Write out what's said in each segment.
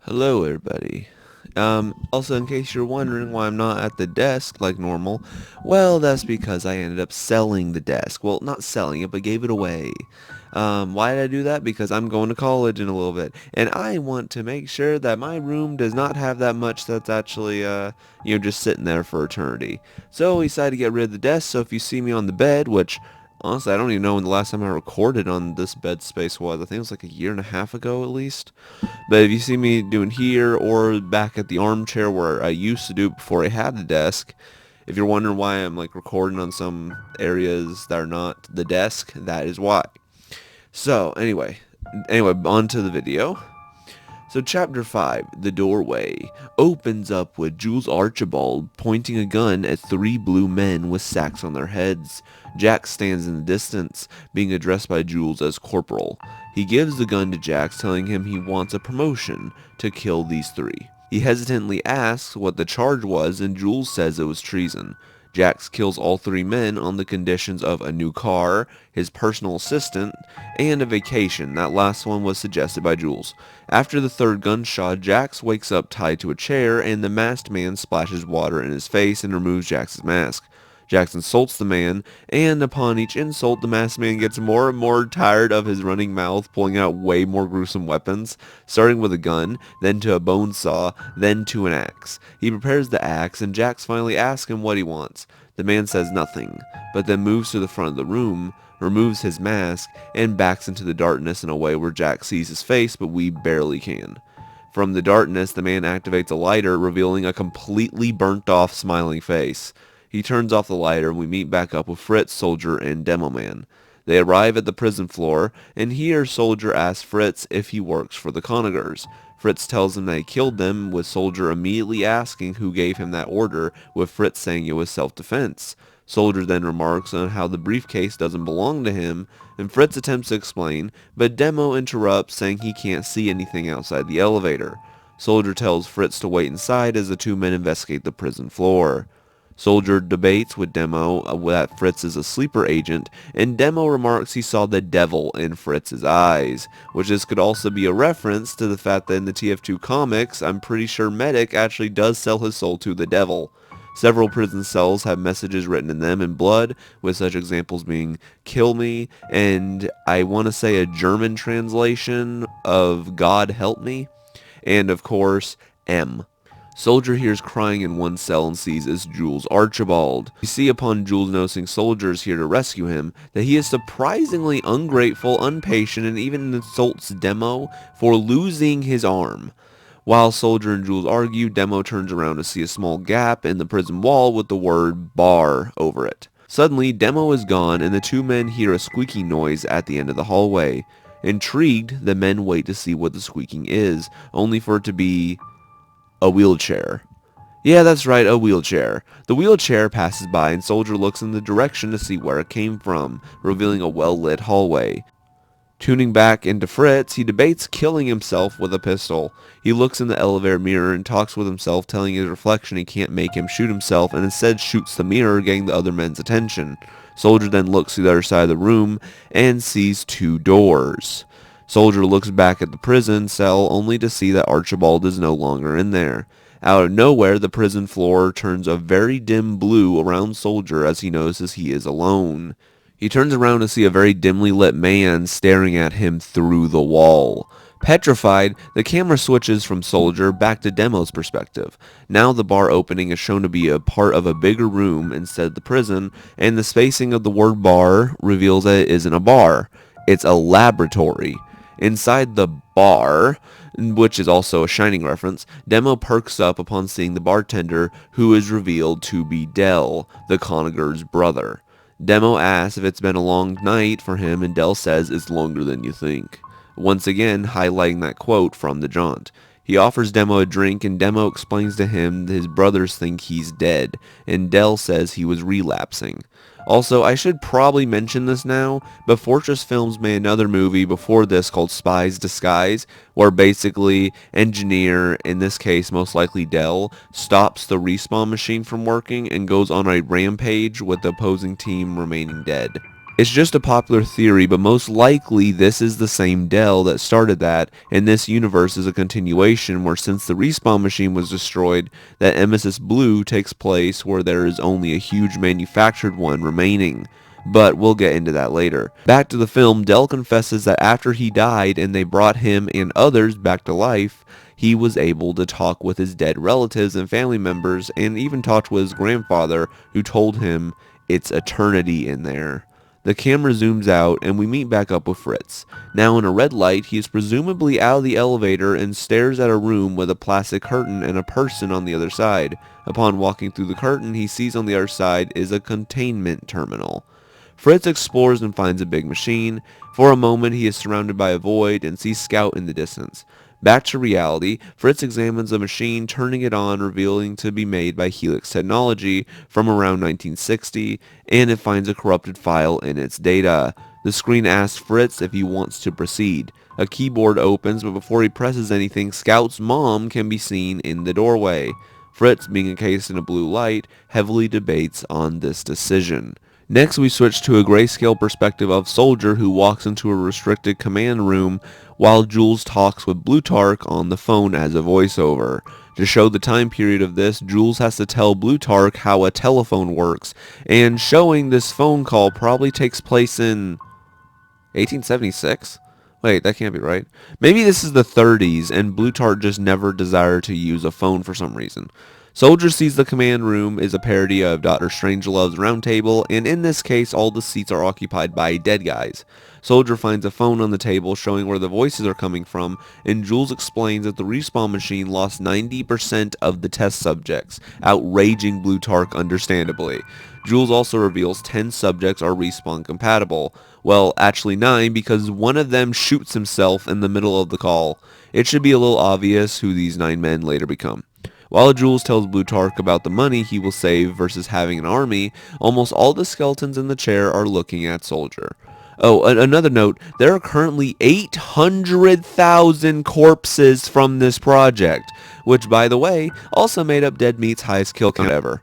Hello everybody. Also in case you're wondering why I'm not at the desk like normal, well that's because I ended up selling the desk. Well, not selling it, but gave it away. Why did I do that? Because I'm going to college in a little bit, and I want to make sure that my room does not have that much that's actually, just sitting there for eternity. So we decided to get rid of the desk, so if you see me on the bed, which honestly, I don't even know when the last time I recorded on this bed space was. I think it was like a year and a half ago at least. But if you see me doing here or back at the armchair where I used to do before I had the desk, if you're wondering why I'm like recording on some areas that are not the desk, that is why. So anyway, on to the video. So chapter 5, The Doorway, opens up with Jules Archibald pointing a gun at three blue men with sacks on their heads. Jax stands in the distance, being addressed by Jules as Corporal. He gives the gun to Jax, telling him he wants a promotion to kill these three. He hesitantly asks what the charge was, and Jules says it was treason. Jax kills all three men on the conditions of a new car, his personal assistant, and a vacation. That last one was suggested by Jules. After the third gunshot, Jax wakes up tied to a chair, and the masked man splashes water in his face and removes Jax's mask. Jax insults the man, and upon each insult, the masked man gets more and more tired of his running mouth, pulling out way more gruesome weapons, starting with a gun, then to a bone saw, then to an axe. He prepares the axe, and Jax finally asks him what he wants. The man says nothing, but then moves to the front of the room, removes his mask, and backs into the darkness in a way where Jax sees his face, but we barely can. From the darkness, the man activates a lighter, revealing a completely burnt off smiling face. He turns off the lighter, and we meet back up with Fritz, Soldier, and Demo Man. They arrive at the prison floor, and here Soldier asks Fritz if he works for the Conagers. Fritz tells him that he killed them, with Soldier immediately asking who gave him that order, with Fritz saying it was self-defense. Soldier then remarks on how the briefcase doesn't belong to him, and Fritz attempts to explain, but Demo interrupts, saying he can't see anything outside the elevator. Soldier tells Fritz to wait inside as the two men investigate the prison floor. Soldier debates with Demo that Fritz is a sleeper agent, and Demo remarks he saw the devil in Fritz's eyes, which this could also be a reference to the fact that in the TF2 comics, I'm pretty sure Medic actually does sell his soul to the devil. Several prison cells have messages written in them in blood, with such examples being "kill me" and I want to say a German translation of "God help me," and of course M. Soldier hears crying in one cell and sees it's Jules Archibald. We see upon Jules noticing Soldier's here to rescue him that he is surprisingly ungrateful, impatient, and even insults Demo for losing his arm. While Soldier and Jules argue, Demo turns around to see a small gap in the prison wall with the word bar over it. Suddenly, Demo is gone and the two men hear a squeaking noise at the end of the hallway. Intrigued, the men wait to see what the squeaking is, only for it to be a wheelchair. Yeah, that's right, a wheelchair. The wheelchair passes by and Soldier looks in the direction to see where it came from, revealing a well-lit hallway. Tuning back into Fritz, he debates killing himself with a pistol. He looks in the elevator mirror and talks with himself, telling his reflection he can't make him shoot himself, and instead shoots the mirror, getting the other men's attention. Soldier then looks to the other side of the room and sees two doors. Soldier looks back at the prison cell only to see that Archibald is no longer in there. Out of nowhere, the prison floor turns a very dim blue around Soldier as he notices he is alone. He turns around to see a very dimly lit man staring at him through the wall. Petrified, the camera switches from Soldier back to Demo's perspective. Now the bar opening is shown to be a part of a bigger room instead of the prison, and the spacing of the word bar reveals that it isn't a bar. It's a laboratory. Inside the bar, which is also a Shining reference, Demo perks up upon seeing the bartender, who is revealed to be Del, the Conager's brother. Demo asks if it's been a long night for him, and Del says it's longer than you think, once again highlighting that quote from the jaunt. He offers Demo a drink, and Demo explains to him that his brothers think he's dead, and Del says he was relapsing. Also, I should probably mention this now, but Fortress Films made another movie before this called Spy's Disguise, where basically Engineer, in this case most likely Del, stops the respawn machine from working and goes on a rampage with the opposing team remaining dead. It's just a popular theory, but most likely this is the same Dell that started that, and this universe is a continuation where since the respawn machine was destroyed, that Emesis Blue takes place where there is only a huge manufactured one remaining. But we'll get into that later. Back to the film, Dell confesses that after he died and they brought him and others back to life, he was able to talk with his dead relatives and family members and even talked with his grandfather, who told him it's eternity in there. The camera zooms out and we meet back up with Fritz. Now in a red light, he is presumably out of the elevator and stares at a room with a plastic curtain and a person on the other side. Upon walking through the curtain, he sees on the other side is a containment terminal. Fritz explores and finds a big machine. For a moment, he is surrounded by a void and sees Scout in the distance. Back to reality, Fritz examines the machine, turning it on, revealing to be made by Helix technology from around 1960, and it finds a corrupted file in its data. The screen asks Fritz if he wants to proceed. A keyboard opens, but before he presses anything, Scout's mom can be seen in the doorway. Fritz, being encased in a blue light, heavily debates on this decision. Next, we switch to a grayscale perspective of Soldier, who walks into a restricted command room while Jules talks with Blutarch on the phone as a voiceover. To show the time period of this, Jules has to tell Blutarch how a telephone works, and showing this phone call probably takes place in 1876? Wait, that can't be right. Maybe this is the 30s, and Blutarch just never desired to use a phone for some reason. Soldier sees the command room is a parody of Dr. Strangelove's Round Table, and in this case, all the seats are occupied by dead guys. Soldier finds a phone on the table showing where the voices are coming from, and Jules explains that the respawn machine lost 90% of the test subjects, outraging Blutarch understandably. Jules also reveals 10 subjects are respawn compatible. Well, actually 9, because one of them shoots himself in the middle of the call. It should be a little obvious who these 9 men later become. While Jules tells Blutarch about the money he will save versus having an army, almost all the skeletons in the chair are looking at Soldier. Oh, another note, there are currently 800,000 corpses from this project, which, by the way, also made up Dead Meat's highest kill count ever.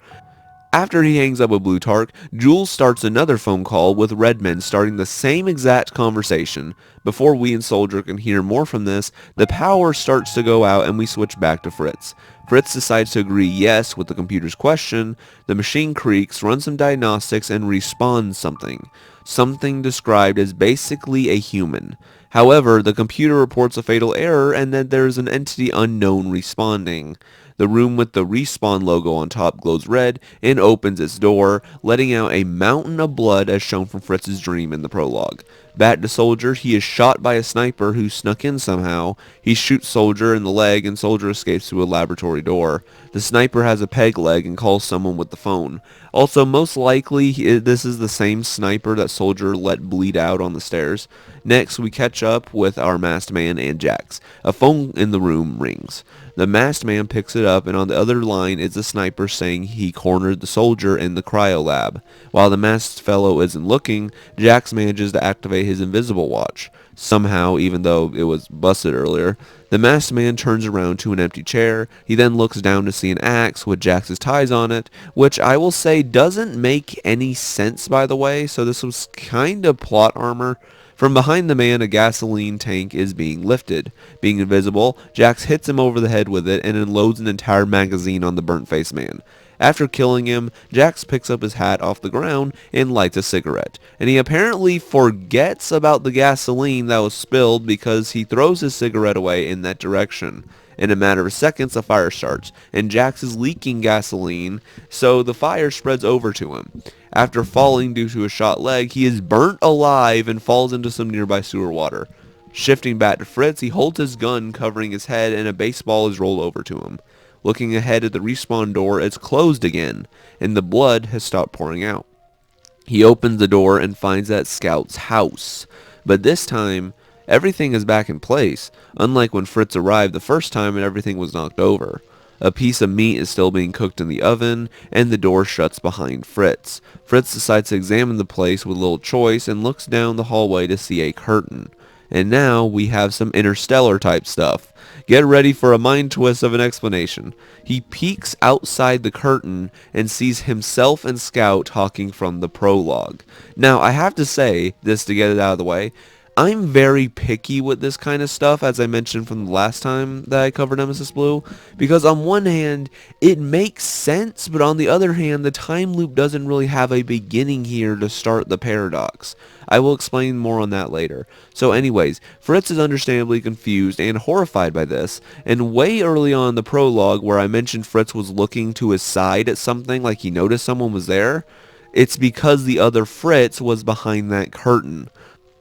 After he hangs up with Blutarch, Jules starts another phone call with Redmond, starting the same exact conversation. Before we and Soldier can hear more from this, the power starts to go out and we switch back to Fritz. Fritz decides to agree yes with the computer's question. The machine creaks, runs some diagnostics, and respawns something. Something described as basically a human. However, the computer reports a fatal error and that there is an entity unknown responding. The room with the respawn logo on top glows red and opens its door, letting out a mountain of blood as shown from Fritz's dream in the prologue. Back to Soldier, he is shot by a sniper who snuck in somehow. He shoots Soldier in the leg and Soldier escapes through a laboratory door. The sniper has a peg leg and calls someone with the phone. Also, most likely, this is the same sniper that Soldier let bleed out on the stairs. Next, we catch up with our masked man and Jax. A phone in the room rings. The masked man picks it up, and on the other line is the sniper saying he cornered the Soldier in the cryo lab. While the masked fellow isn't looking, Jax manages to activate his invisible watch. Somehow, even though it was busted earlier, the masked man turns around to an empty chair. He then looks down to see an axe with Jax's ties on it, which I will say doesn't make any sense, by the way, so this was kind of plot armor. From behind the man, a gasoline tank is being lifted. Being invisible, Jax hits him over the head with it and unloads an entire magazine on the burnt-faced man. After killing him, Jax picks up his hat off the ground and lights a cigarette. And he apparently forgets about the gasoline that was spilled because he throws his cigarette away in that direction. In a matter of seconds, a fire starts, and Jax is leaking gasoline, so the fire spreads over to him. After falling due to a shot leg, he is burnt alive and falls into some nearby sewer water. Shifting back to Fritz, he holds his gun covering his head and a baseball is rolled over to him. Looking ahead at the respawn door, it's closed again, and the blood has stopped pouring out. He opens the door and finds that Scout's house, but this time, everything is back in place, unlike when Fritz arrived the first time and everything was knocked over. A piece of meat is still being cooked in the oven, and the door shuts behind Fritz. Fritz decides to examine the place with little choice and looks down the hallway to see a curtain. And now we have some interstellar type stuff. Get ready for a mind twist of an explanation. He peeks outside the curtain and sees himself and Scout talking from the prologue. Now, I have to say, this to get it out of the way, I'm very picky with this kind of stuff, as I mentioned from the last time that I covered Emesis Blue, because on one hand, it makes sense, but on the other hand, the time loop doesn't really have a beginning here to start the paradox. I will explain more on that later. So anyways, Fritz is understandably confused and horrified by this, and way early on in the prologue where I mentioned Fritz was looking to his side at something like he noticed someone was there, it's because the other Fritz was behind that curtain.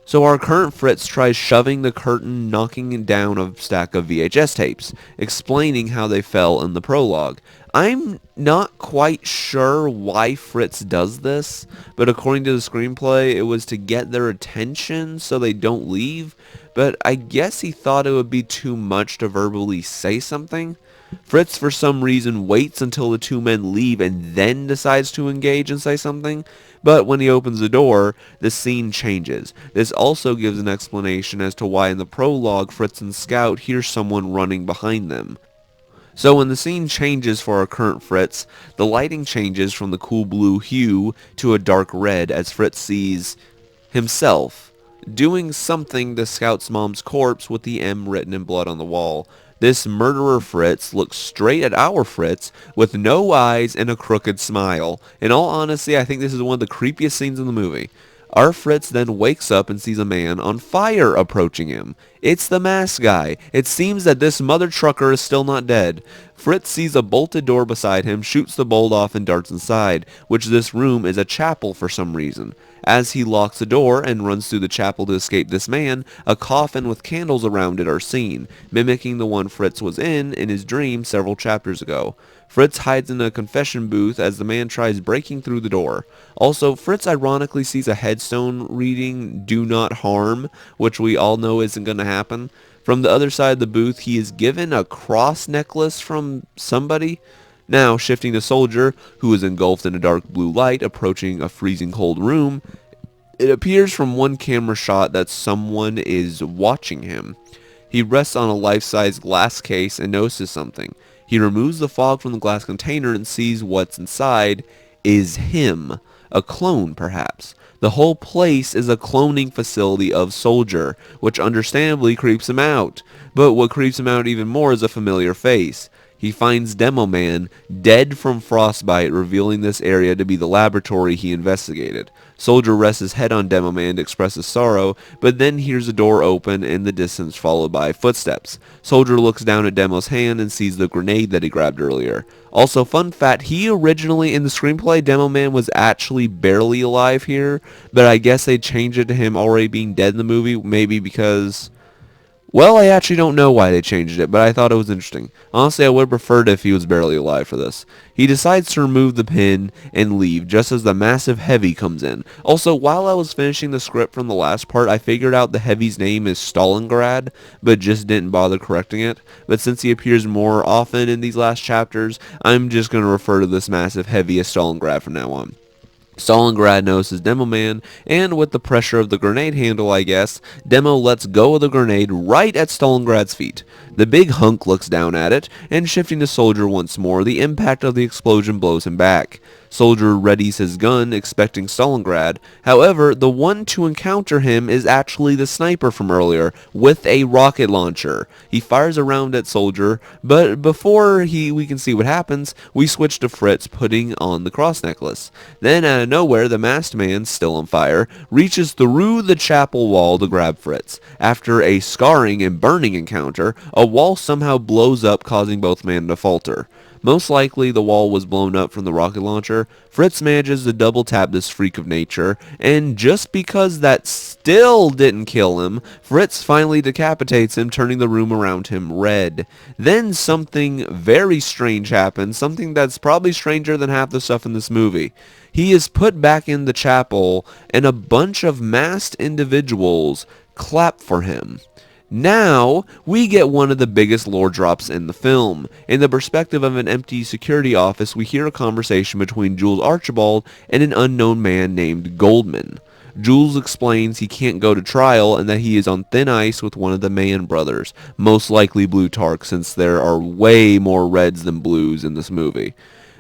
So our current Fritz tries shoving the curtain, knocking down a stack of VHS tapes, explaining how they fell in the prologue. I'm not quite sure why Fritz does this, but according to the screenplay, it was to get their attention so they don't leave, but I guess he thought it would be too much to verbally say something. Fritz, for some reason, waits until the two men leave and then decides to engage and say something, but when he opens the door, the scene changes. This also gives an explanation as to why in the prologue, Fritz and Scout hear someone running behind them. So when the scene changes for our current Fritz, the lighting changes from the cool blue hue to a dark red as Fritz sees himself doing something to Scout's mom's corpse with the M written in blood on the wall. This murderer Fritz looks straight at our Fritz with no eyes and a crooked smile. In all honesty, I think this is one of the creepiest scenes in the movie. Our Fritz then wakes up and sees a man on fire approaching him. It's the masked guy. It seems that this mother trucker is still not dead. Fritz sees a bolted door beside him, shoots the bolt off and darts inside, which this room is a chapel for some reason. As he locks the door and runs through the chapel to escape this man, a coffin with candles around it are seen, mimicking the one Fritz was in his dream several chapters ago. Fritz hides in a confession booth as the man tries breaking through the door. Also, Fritz ironically sees a headstone reading, "Do not harm," which we all know isn't going to happen. From the other side of the booth, he is given a cross necklace from somebody. Now, shifting to Soldier, who is engulfed in a dark blue light approaching a freezing cold room, it appears from one camera shot that someone is watching him. He rests on a life-size glass case and notices something. He removes the fog from the glass container and sees what's inside is him. A clone, perhaps. The whole place is a cloning facility of Soldier, which understandably creeps him out. But what creeps him out even more is a familiar face. He finds Demo Man dead from frostbite, revealing this area to be the laboratory he investigated. Soldier rests his head on Demo Man to express his sorrow, but then hears a door open in the distance followed by footsteps. Soldier looks down at Demo's hand and sees the grenade that he grabbed earlier. Also, fun fact, he originally, in the screenplay, Demo Man was actually barely alive here, but I guess they changed it to him already being dead in the movie, maybe because... well, I actually don't know why they changed it, but I thought it was interesting. Honestly, I would have preferred if he was barely alive for this. He decides to remove the pin and leave just as the massive Heavy comes in. Also, while I was finishing the script from the last part, I figured out the Heavy's name is Stalingrad, but just didn't bother correcting it. But since he appears more often in these last chapters, I'm just going to refer to this massive Heavy as Stalingrad from now on. Stalingrad notices Demo Man, and with the pressure of the grenade handle, I guess, Demo lets go of the grenade right at Stalingrad's feet. The big hunk looks down at it, and shifting to Soldier once more, the impact of the explosion blows him back. Soldier readies his gun, expecting Stalingrad. However, the one to encounter him is actually the sniper from earlier, with a rocket launcher. He fires a round at Soldier, but before we can see what happens, we switch to Fritz putting on the cross necklace. Then out of nowhere, the masked man, still on fire, reaches through the chapel wall to grab Fritz. After a scarring and burning encounter, a wall somehow blows up, causing both men to falter. Most likely the wall was blown up from the rocket launcher. Fritz manages to double tap this freak of nature, and just because that still didn't kill him, Fritz finally decapitates him, turning the room around him red. Then something very strange happens, something that's probably stranger than half the stuff in this movie. He is put back in the chapel, and a bunch of masked individuals clap for him. Now, we get one of the biggest lore drops in the film. In the perspective of an empty security office, we hear a conversation between Jules Archibald and an unknown man named Goldman. Jules explains he can't go to trial and that he is on thin ice with one of the Mayan brothers, most likely Blue Tark, since there are way more reds than blues in this movie.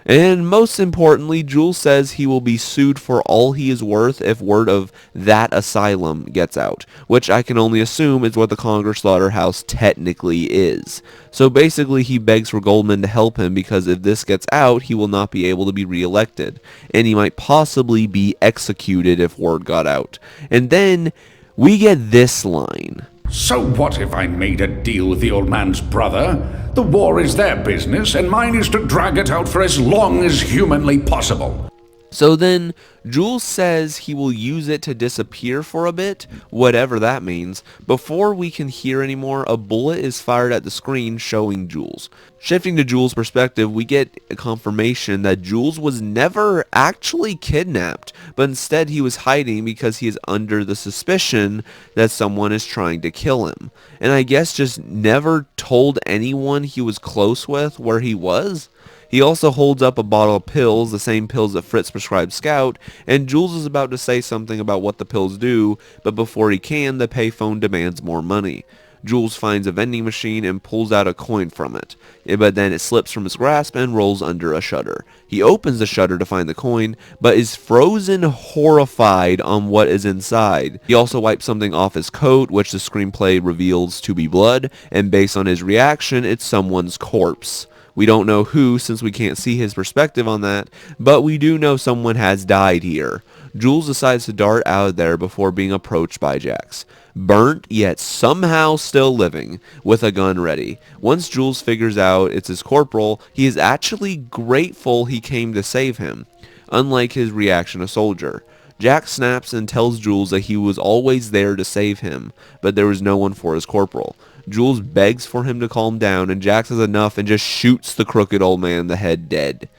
And most importantly, Jules says he will be sued for all he is worth if word of that asylum gets out, which I can only assume is what the Conger slaughterhouse technically is. So basically he begs for Goldman to help him because if this gets out, he will not be able to be reelected, and he might possibly be executed if word got out. And then we get this line. So what if I made a deal with the old man's brother? The war is their business, and mine is to drag it out for as long as humanly possible. So then, Jules says he will use it to disappear for a bit, whatever that means. Before we can hear anymore, a bullet is fired at the screen showing Jules. Shifting to Jules' perspective, we get a confirmation that Jules was never actually kidnapped, but instead he was hiding because he is under the suspicion that someone is trying to kill him. And I guess just never told anyone he was close with where he was. He also holds up a bottle of pills, the same pills that Fritz prescribed Scout, and Jules is about to say something about what the pills do, but before he can, the payphone demands more money. Jules finds a vending machine and pulls out a coin from it, but then it slips from his grasp and rolls under a shutter. He opens the shutter to find the coin, but is frozen horrified on what is inside. He also wipes something off his coat, which the screenplay reveals to be blood, and based on his reaction, it's someone's corpse. We don't know who, since we can't see his perspective on that, but we do know someone has died here. Jules decides to dart out of there before being approached by Jax. Burnt, yet somehow still living, with a gun ready. Once Jules figures out it's his corporal, he is actually grateful he came to save him, unlike his reaction to Soldier. Jax snaps and tells Jules that he was always there to save him, but there was no one for his corporal. Jules begs for him to calm down, and Jax has enough and just shoots the crooked old man in the head dead.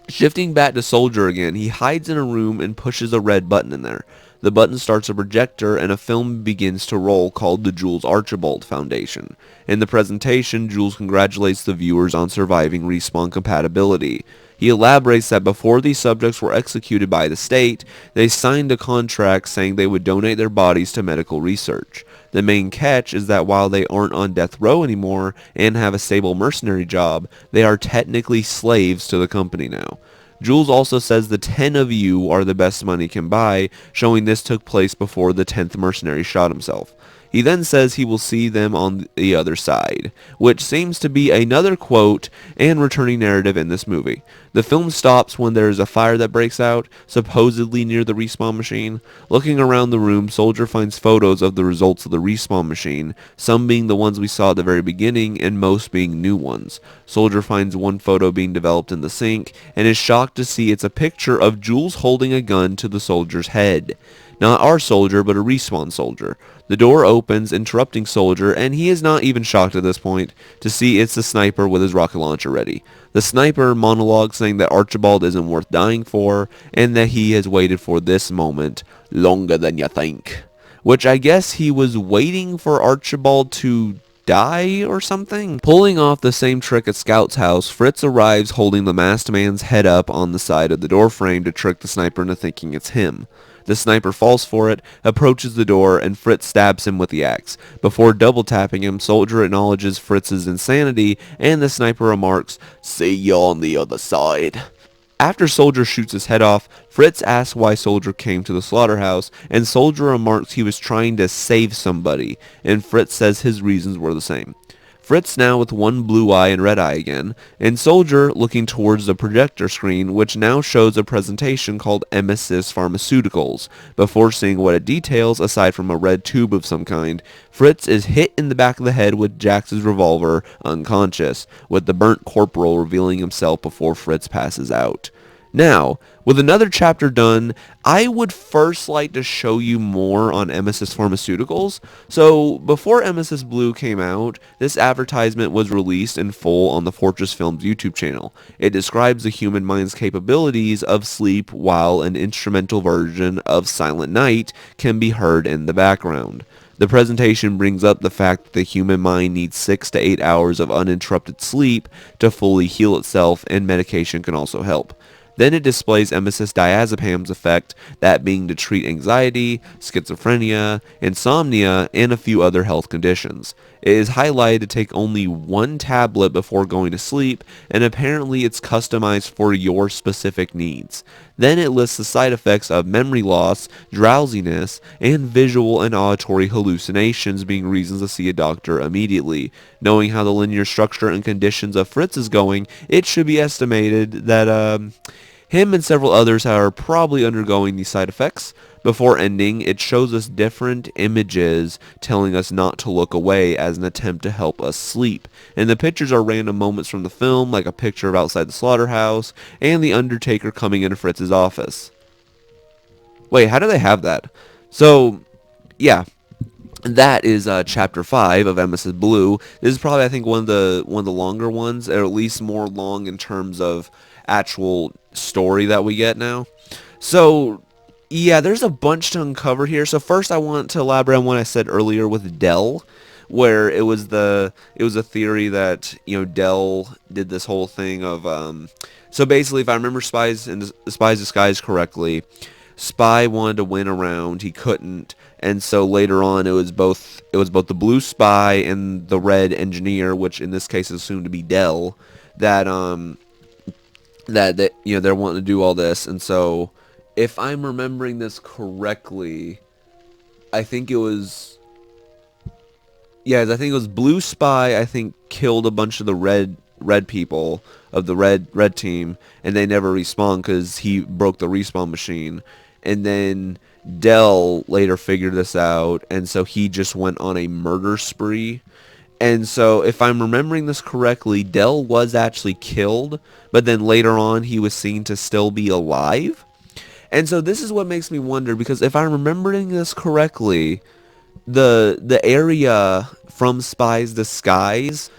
Shifting back to Soldier again, he hides in a room and pushes a red button in there. The button starts a projector and a film begins to roll called the Jules Archibald Foundation. In the presentation, Jules congratulates the viewers on surviving respawn compatibility. He elaborates that before these subjects were executed by the state, they signed a contract saying they would donate their bodies to medical research. The main catch is that while they aren't on death row anymore and have a stable mercenary job, they are technically slaves to the company now. Jules also says the 10 of you are the best money can buy, showing this took place before the 10th mercenary shot himself. He then says he will see them on the other side, which seems to be another quote and returning narrative in this movie. The film stops when there is a fire that breaks out, supposedly near the respawn machine. Looking around the room, Soldier finds photos of the results of the respawn machine, some being the ones we saw at the very beginning and most being new ones. Soldier finds one photo being developed in the sink and is shocked to see it's a picture of Jules holding a gun to the soldier's head. Not our soldier, but a respawn soldier. The door opens, interrupting Soldier, and he is not even shocked at this point to see it's the sniper with his rocket launcher ready. The sniper monologues saying that Archibald isn't worth dying for, and that he has waited for this moment longer than you think. Which I guess he was waiting for Archibald to die or something? Pulling off the same trick at Scout's house, Fritz arrives holding the masked man's head up on the side of the door frame to trick the sniper into thinking it's him. The sniper falls for it, approaches the door, and Fritz stabs him with the axe. Before double tapping him, Soldier acknowledges Fritz's insanity, and the sniper remarks, "See you on the other side." After Soldier shoots his head off, Fritz asks why Soldier came to the slaughterhouse, and Soldier remarks he was trying to save somebody, and Fritz says his reasons were the same. Fritz now with one blue eye and red eye again, and Soldier looking towards the projector screen, which now shows a presentation called Emesis Pharmaceuticals. Before seeing what it details, aside from a red tube of some kind, Fritz is hit in the back of the head with Jax's revolver, unconscious, with the burnt corporal revealing himself before Fritz passes out. Now, with another chapter done, I would first like to show you more on Emesis Pharmaceuticals. So, before Emesis Blue came out, this advertisement was released in full on the Fortress Films YouTube channel. It describes the human mind's capabilities of sleep while an instrumental version of Silent Night can be heard in the background. The presentation brings up the fact that the human mind needs 6 to 8 hours of uninterrupted sleep to fully heal itself, and medication can also help. Then it displays Emesis diazepam's effect, that being to treat anxiety, schizophrenia, insomnia, and a few other health conditions. It is highlighted to take only one tablet before going to sleep, and apparently it's customized for your specific needs. Then it lists the side effects of memory loss, drowsiness, and visual and auditory hallucinations being reasons to see a doctor immediately. Knowing how the linear structure and conditions of Fritz is going, it should be estimated that him and several others are probably undergoing these side effects. Before ending, it shows us different images telling us not to look away as an attempt to help us sleep. And the pictures are random moments from the film, like a picture of outside the slaughterhouse, and the Undertaker coming into Fritz's office. Wait, how do they have that? So, yeah, that is chapter 5 of Emesis Blue. This is probably, I think, one of the longer ones, or at least more long in terms of actual story that we get now. So, yeah, there's a bunch to uncover here. So first I want to elaborate on what I said earlier with Dell, where it was a theory that, Dell did this whole thing of so basically, if I remember Spy's Disguise correctly, Spy wanted to win a round, he couldn't, and so later on it was both the blue spy and the red engineer, which in this case is assumed to be Dell, that they're wanting to do all this. And so if I'm remembering this correctly, I think it was Blue Spy. I think killed a bunch of the red people of the red team, and they never respawned because he broke the respawn machine. And then Dell later figured this out, and so he just went on a murder spree. And so, if I'm remembering this correctly, Dell was actually killed, but then later on he was seen to still be alive. And so this is what makes me wonder, because if I'm remembering this correctly, the area from Spy's Disguise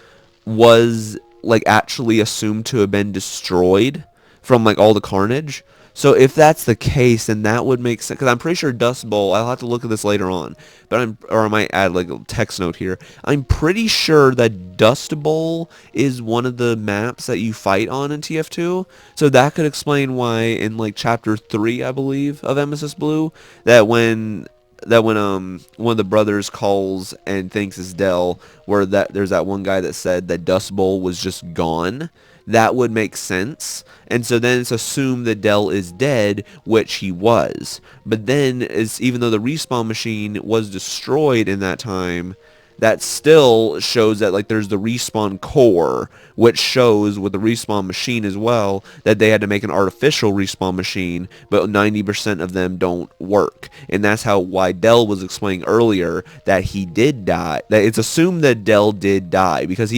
was like actually assumed to have been destroyed from like all the carnage. So if that's the case, then that would make sense. Because I'm pretty sure Dust Bowl, I'll have to look at this later on, but I might add like a text note here. I'm pretty sure that Dust Bowl is one of the maps that you fight on in TF2. So that could explain why in like chapter 3, I believe, of Emesis Blue, that when one of the brothers calls and thinks it's Dell, where there's that one guy that said that Dust Bowl was just gone. That would make sense. And so then it's assumed that Dell is dead, which he was. But then, even though the respawn machine was destroyed in that time, that still shows that like there's the respawn core, which shows with the respawn machine as well that they had to make an artificial respawn machine, but 90% of them don't work. And that's why Dell was explaining earlier that he did die. That it's assumed that Dell did die, because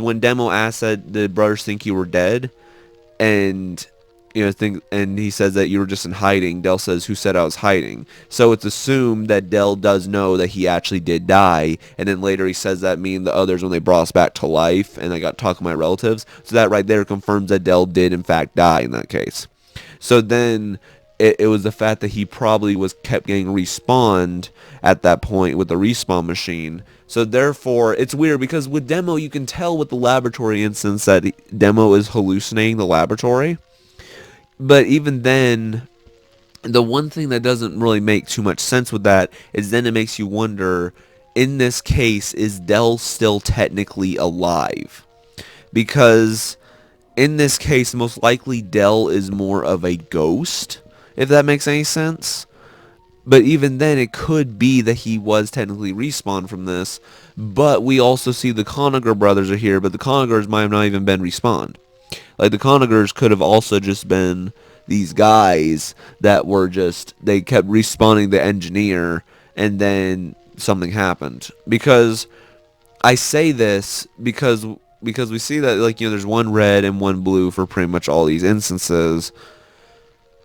when Demo asked that the brothers think you were dead, and and he says that you were just in hiding, Dell says, "Who said I was hiding?" So it's assumed that Dell does know that he actually did die, and then later he says that me and the others, when they brought us back to life, and I got talking to my relatives, so that right there confirms that Dell did in fact die in that case. So then it was the fact that he probably kept getting respawned at that point with the respawn machine. So therefore, it's weird because with Demo, you can tell with the laboratory instance that Demo is hallucinating the laboratory. But even then, the one thing that doesn't really make too much sense with that is then it makes you wonder, in this case, is Dell still technically alive? Because in this case, most likely Dell is more of a ghost, if that makes any sense. But even then, it could be that he was technically respawned from this. But we also see the Conager brothers are here, but the Conagers might have not even been respawned. Like, the Conagers could have also just been these guys that were they kept respawning the engineer, and then something happened. Because I say this because we see that, like, there's one red and one blue for pretty much all these instances.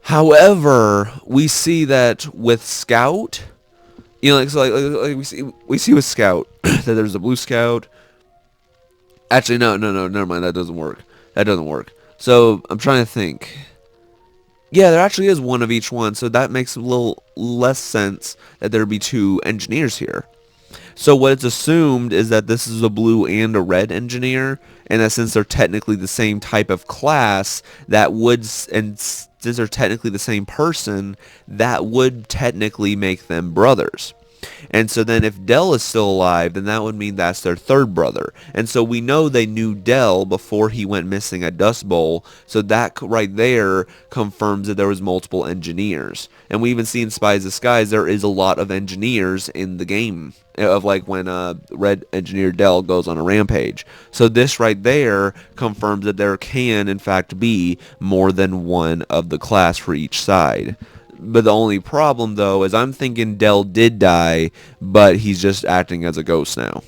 However, we see that with Scout, like we see with Scout that there's a blue Scout. Actually, no, never mind. That doesn't work. So I'm trying to think. Yeah, there actually is one of each one, so that makes a little less sense that there'd be two engineers here. So what it's assumed is that this is a blue and a red engineer, and that since they're technically the same type of class, that would, and since they're technically the same person, that would technically make them brothers. And so then if Dell is still alive, then that would mean that's their third brother. And so we know they knew Dell before he went missing at Dust Bowl. So that right there confirms that there was multiple engineers. And we even see in Spies Disguise there is a lot of engineers in the game. Of like when Red Engineer Dell goes on a rampage. So this right there confirms that there can in fact be more than one of the class for each side. But the only problem, though, is I'm thinking Dell did die, but he's just acting as a ghost now.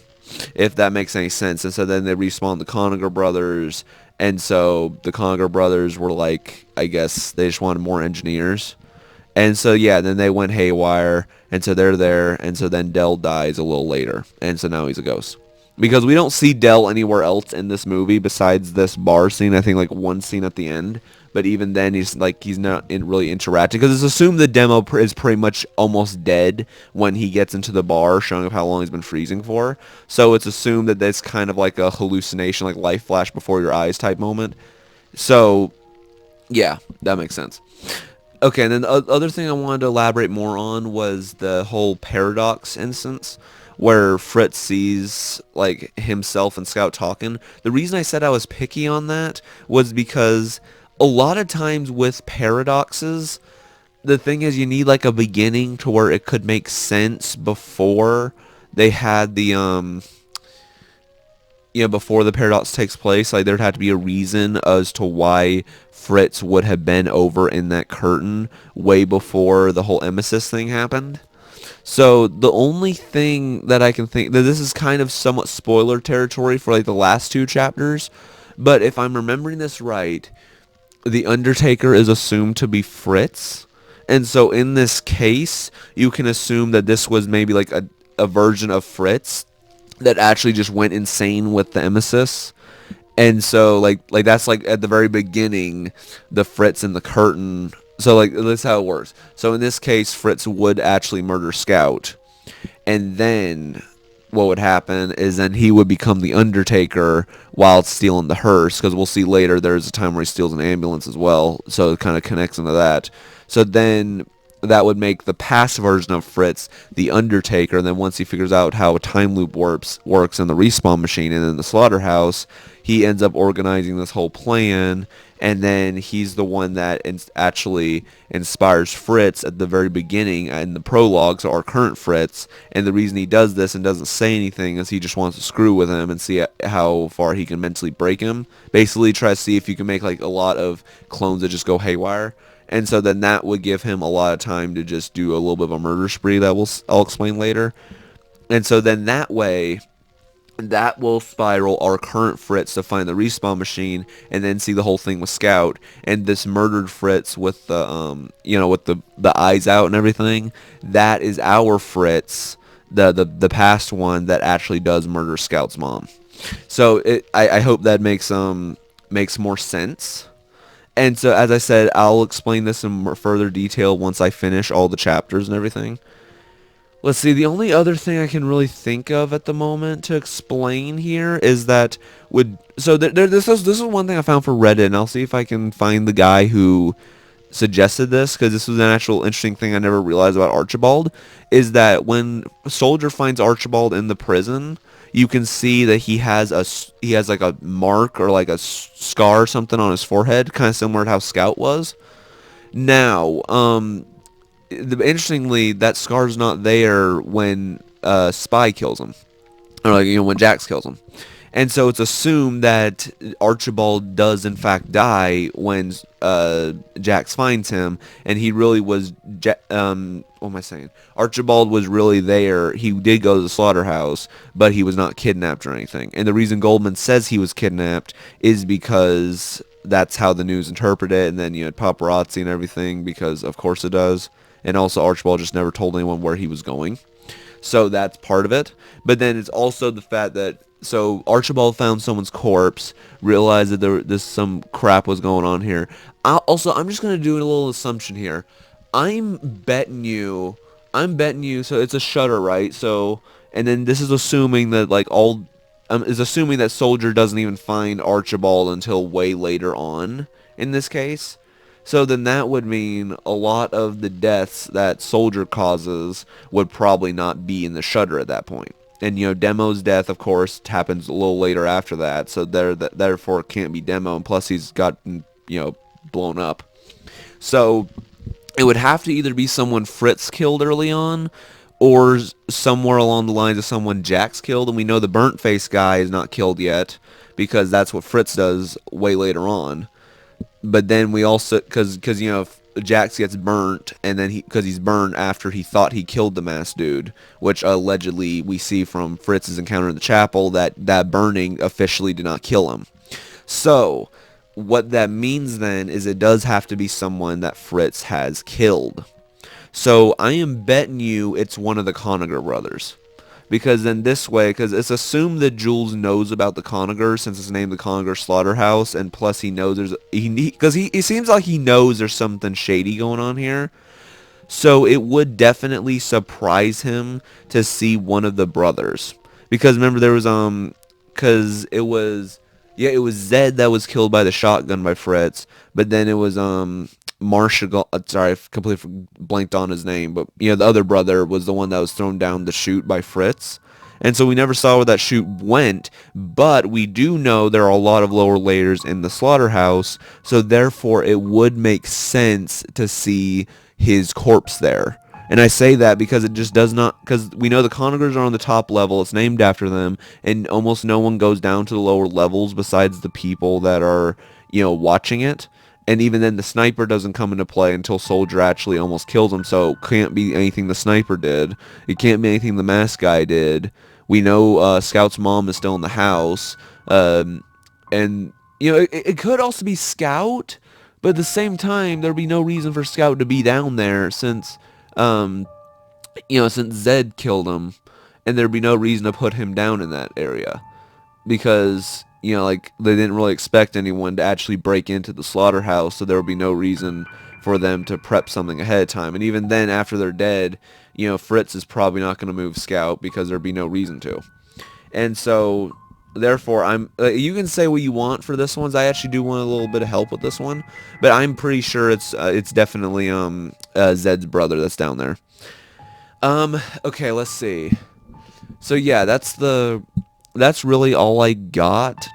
If that makes any sense. And so then they respawn the Conager brothers. And so the Conager brothers were like, I guess they just wanted more engineers. And so, yeah, then they went haywire. And so they're there. And so then Dell dies a little later. And so now he's a ghost. Because we don't see Dell anywhere else in this movie besides this bar scene. I think like one scene at the end. But even then, he's not really interacting because it's assumed the demo is pretty much almost dead when he gets into the bar, showing up how long he's been freezing for. So it's assumed that that's kind of like a hallucination, like life flash before your eyes type moment. So yeah, that makes sense. Okay, and then the other thing I wanted to elaborate more on was the whole paradox instance where Fritz sees like himself and Scout talking. The reason I said I was picky on that was because a lot of times with paradoxes, the thing is you need like a beginning to where it could make sense before they had the before the paradox takes place. Like there'd have to be a reason as to why Fritz would have been over in that curtain way before the whole Emesis thing happened. So the only thing that I can think that this is kind of somewhat spoiler territory for like the last two chapters, but if I'm remembering this right, the Undertaker is assumed to be Fritz. And so in this case, you can assume that this was maybe like a version of Fritz that actually just went insane with the Emesis. And so like that's like at the very beginning, the Fritz in the curtain. So like that's how it works. So in this case, Fritz would actually murder Scout. And then what would happen is then he would become the Undertaker while stealing the hearse, because we'll see later there's a time where he steals an ambulance as well, so it kind of connects into that. So then that would make the past version of Fritz the Undertaker, and then once he figures out how a time loop works in the respawn machine and in the slaughterhouse, he ends up organizing this whole plan, and then he's the one that actually inspires Fritz at the very beginning in the prologue, so our current Fritz. And the reason he does this and doesn't say anything is he just wants to screw with him and see how far he can mentally break him. Basically try to see if you can make like a lot of clones that just go haywire. And so then that would give him a lot of time to just do a little bit of a murder spree that I'll explain later. And so then that way, that will spiral our current Fritz to find the respawn machine and then see the whole thing with Scout, and this murdered Fritz with the with the eyes out and everything. That is our Fritz, the past one that actually does murder Scout's mom. So I hope that makes more sense. And so as I said, I'll explain this in more further detail once I finish all the chapters and everything. Let's see, the only other thing I can really think of at the moment to explain here is that this is one thing I found for Reddit, and I'll see if I can find the guy who suggested this, because this was an actual interesting thing I never realized about Archibald, is that when a soldier finds Archibald in the prison, you can see that he has like a mark or like a scar or something on his forehead, kind of similar to how Scout was. Now, interestingly, that scar's not there when Spy kills him, or like when Jax kills him, and so it's assumed that Archibald does in fact die when Jax finds him, and he really was. What am I saying? Archibald was really there. He did go to the slaughterhouse, but he was not kidnapped or anything. And the reason Goldman says he was kidnapped is because that's how the news interpreted it, and then you had paparazzi and everything, because of course it does. And also Archibald just never told anyone where he was going. So that's part of it. But then it's also the fact that, so Archibald found someone's corpse, realized that some crap was going on here. I'm just going to do a little assumption here. I'm betting you, so it's a shutter, right? So And then this is assuming that like all is assuming that Soldier doesn't even find Archibald until way later on in this case. So then that would mean a lot of the deaths that Soldier causes would probably not be in the Shudder at that point. And Demo's death, of course, happens a little later after that, so therefore it can't be Demo. And plus, he's gotten blown up. So it would have to either be someone Fritz killed early on, or somewhere along the lines of someone Jax killed. And we know the burnt face guy is not killed yet because that's what Fritz does way later on. But then we also, because if Jax gets burnt, and then because he's burned after he thought he killed the masked dude, which allegedly we see from Fritz's encounter in the chapel that burning officially did not kill him. So what that means then is it does have to be someone that Fritz has killed. So I am betting you it's one of the Conager brothers. Because then this way, because it's assumed that Jules knows about the Conager since it's named the Conager Slaughterhouse, and plus he knows he seems like he knows there's something shady going on here. So it would definitely surprise him to see one of the brothers. Because remember there was because it was Zed that was killed by the shotgun by Fritz, but then it was Marshall, sorry, I completely blanked on his name, but the other brother was the one that was thrown down the chute by Fritz. And so we never saw where that chute went, but we do know there are a lot of lower layers in the slaughterhouse, so therefore it would make sense to see his corpse there. And I say that because it just does not, because we know the Conagers are on the top level, it's named after them, and almost no one goes down to the lower levels besides the people that are, watching it. And even then, the sniper doesn't come into play until Soldier actually almost kills him, so it can't be anything the sniper did. It can't be anything the masked guy did. We know Scout's mom is still in the house. And, it could also be Scout, but at the same time, there'd be no reason for Scout to be down there since Zed killed him, and there'd be no reason to put him down in that area. Because they didn't really expect anyone to actually break into the slaughterhouse, so there would be no reason for them to prep something ahead of time. And even then, after they're dead, Fritz is probably not going to move Scout because there'd be no reason to. And so, therefore, you can say what you want for this one. I actually do want a little bit of help with this one, but I'm pretty sure it's definitely Zed's brother that's down there. Okay, let's see. So yeah, that's really all I got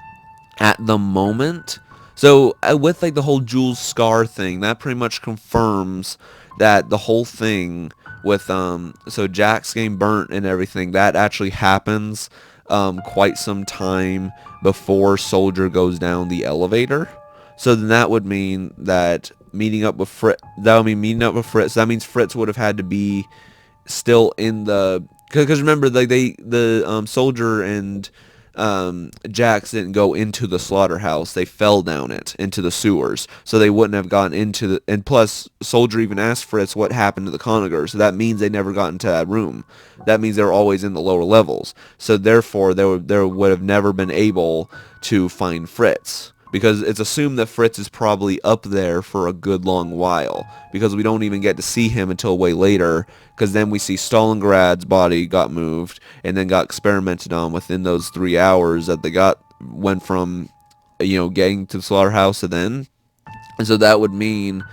at the moment. So with the whole Jules Scar thing, that pretty much confirms that the whole thing with so Jax getting burnt and everything, that actually happens quite some time before Soldier goes down the elevator. So then that would mean that meeting up with Fritz. That means Fritz would have had to be still in the, because remember, the Soldier and Jax didn't go into the slaughterhouse. They fell down it into the sewers, so they wouldn't have gotten into the. And plus, Soldier even asked Fritz what happened to the Conager, so that means they never got into that room. That means they were always in the lower levels. So therefore, they would have never been able to find Fritz. Because it's assumed that Fritz is probably up there for a good long while. Because we don't even get to see him until way later. Because then we see Stalingrad's body got moved and then got experimented on within those 3 hours that they went from, getting to the slaughterhouse to then. And so that would mean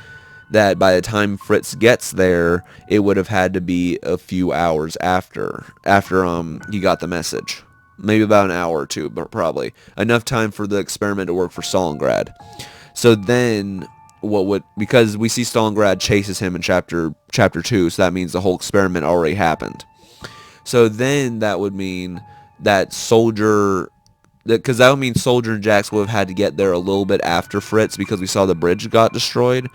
that by the time Fritz gets there, it would have had to be a few hours after he got the message. Maybe about an hour or two, but probably enough time for the experiment to work for Stalingrad. So then, because we see Stalingrad chases him in chapter 2, so that means the whole experiment already happened. So then that would mean that because that would mean Soldier and Jax would have had to get there a little bit after Fritz because we saw the bridge got destroyed.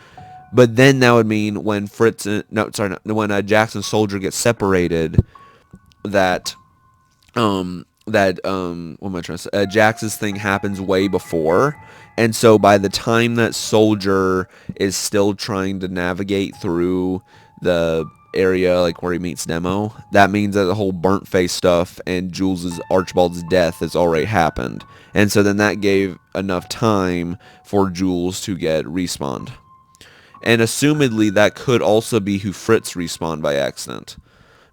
But then that would mean when when Jax and Soldier get separated, that what am I trying to say? Jax's thing happens way before, and so by the time that Soldier is still trying to navigate through the area where he meets Nemo, that means that the whole burnt face stuff and Archibald's death has already happened, and so then that gave enough time for Jules to get respawned, and assumedly that could also be who Fritz respawned by accident.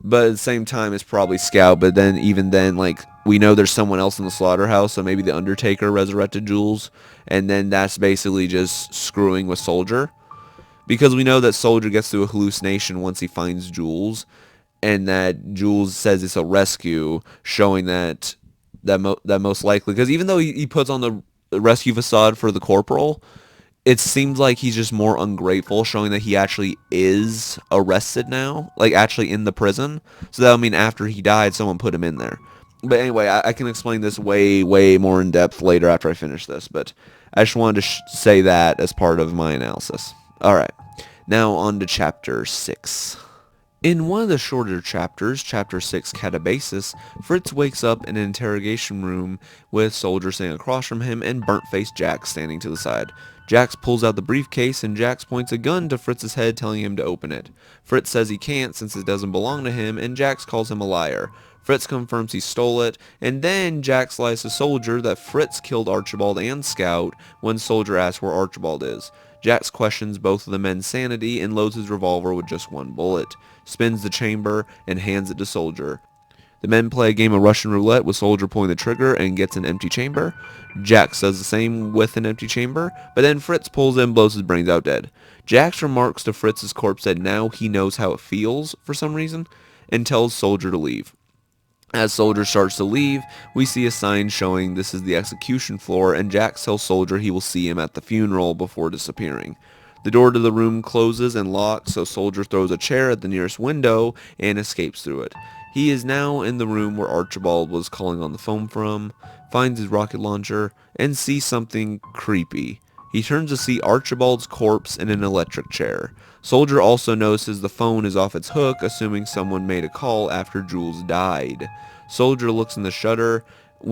but at the same time it's probably Scout. But then even then, like, we know there's someone else in the slaughterhouse, so maybe the Undertaker resurrected Jules, and then that's basically just screwing with Soldier, because we know that Soldier gets to a hallucination once he finds Jules, and that Jules says it's a rescue, showing that most likely, because even though he puts on the rescue facade for the corporal, it seems like he's just more ungrateful, showing that he actually is arrested now, like actually in the prison. So that would mean after he died, someone put him in there. But anyway, I can explain this way more in depth later after I finish this. But I just wanted to say that as part of my analysis. All right, now on to chapter 6. In one of the shorter chapters, Chapter 6 Catabasis, Fritz wakes up in an interrogation room with Soldier sitting across from him and burnt-faced Jax standing to the side. Jax pulls out the briefcase and Jax points a gun to Fritz's head, telling him to open it. Fritz says he can't since it doesn't belong to him, and Jax calls him a liar. Fritz confirms he stole it, and then Jax lies to Soldier that Fritz killed Archibald and Scout when Soldier asks where Archibald is. Jax questions both of the men's sanity and loads his revolver with just one bullet, spins the chamber, and hands it to Soldier. The men play a game of Russian roulette with Soldier pulling the trigger and gets an empty chamber. Jax does the same with an empty chamber, but then Fritz pulls in and blows his brains out dead. Jax remarks to Fritz's corpse that now he knows how it feels for some reason, and tells Soldier to leave. As Soldier starts to leave, we see a sign showing this is the execution floor, and Jax tells Soldier he will see him at the funeral before disappearing. The door to the room closes and locks, so Soldier throws a chair at the nearest window and escapes through it. He is now in the room where Archibald was calling on the phone from, finds his rocket launcher, and sees something creepy. He turns to see Archibald's corpse in an electric chair. Soldier also notices the phone is off its hook, assuming someone made a call after Jules died. Soldier looks in the shutter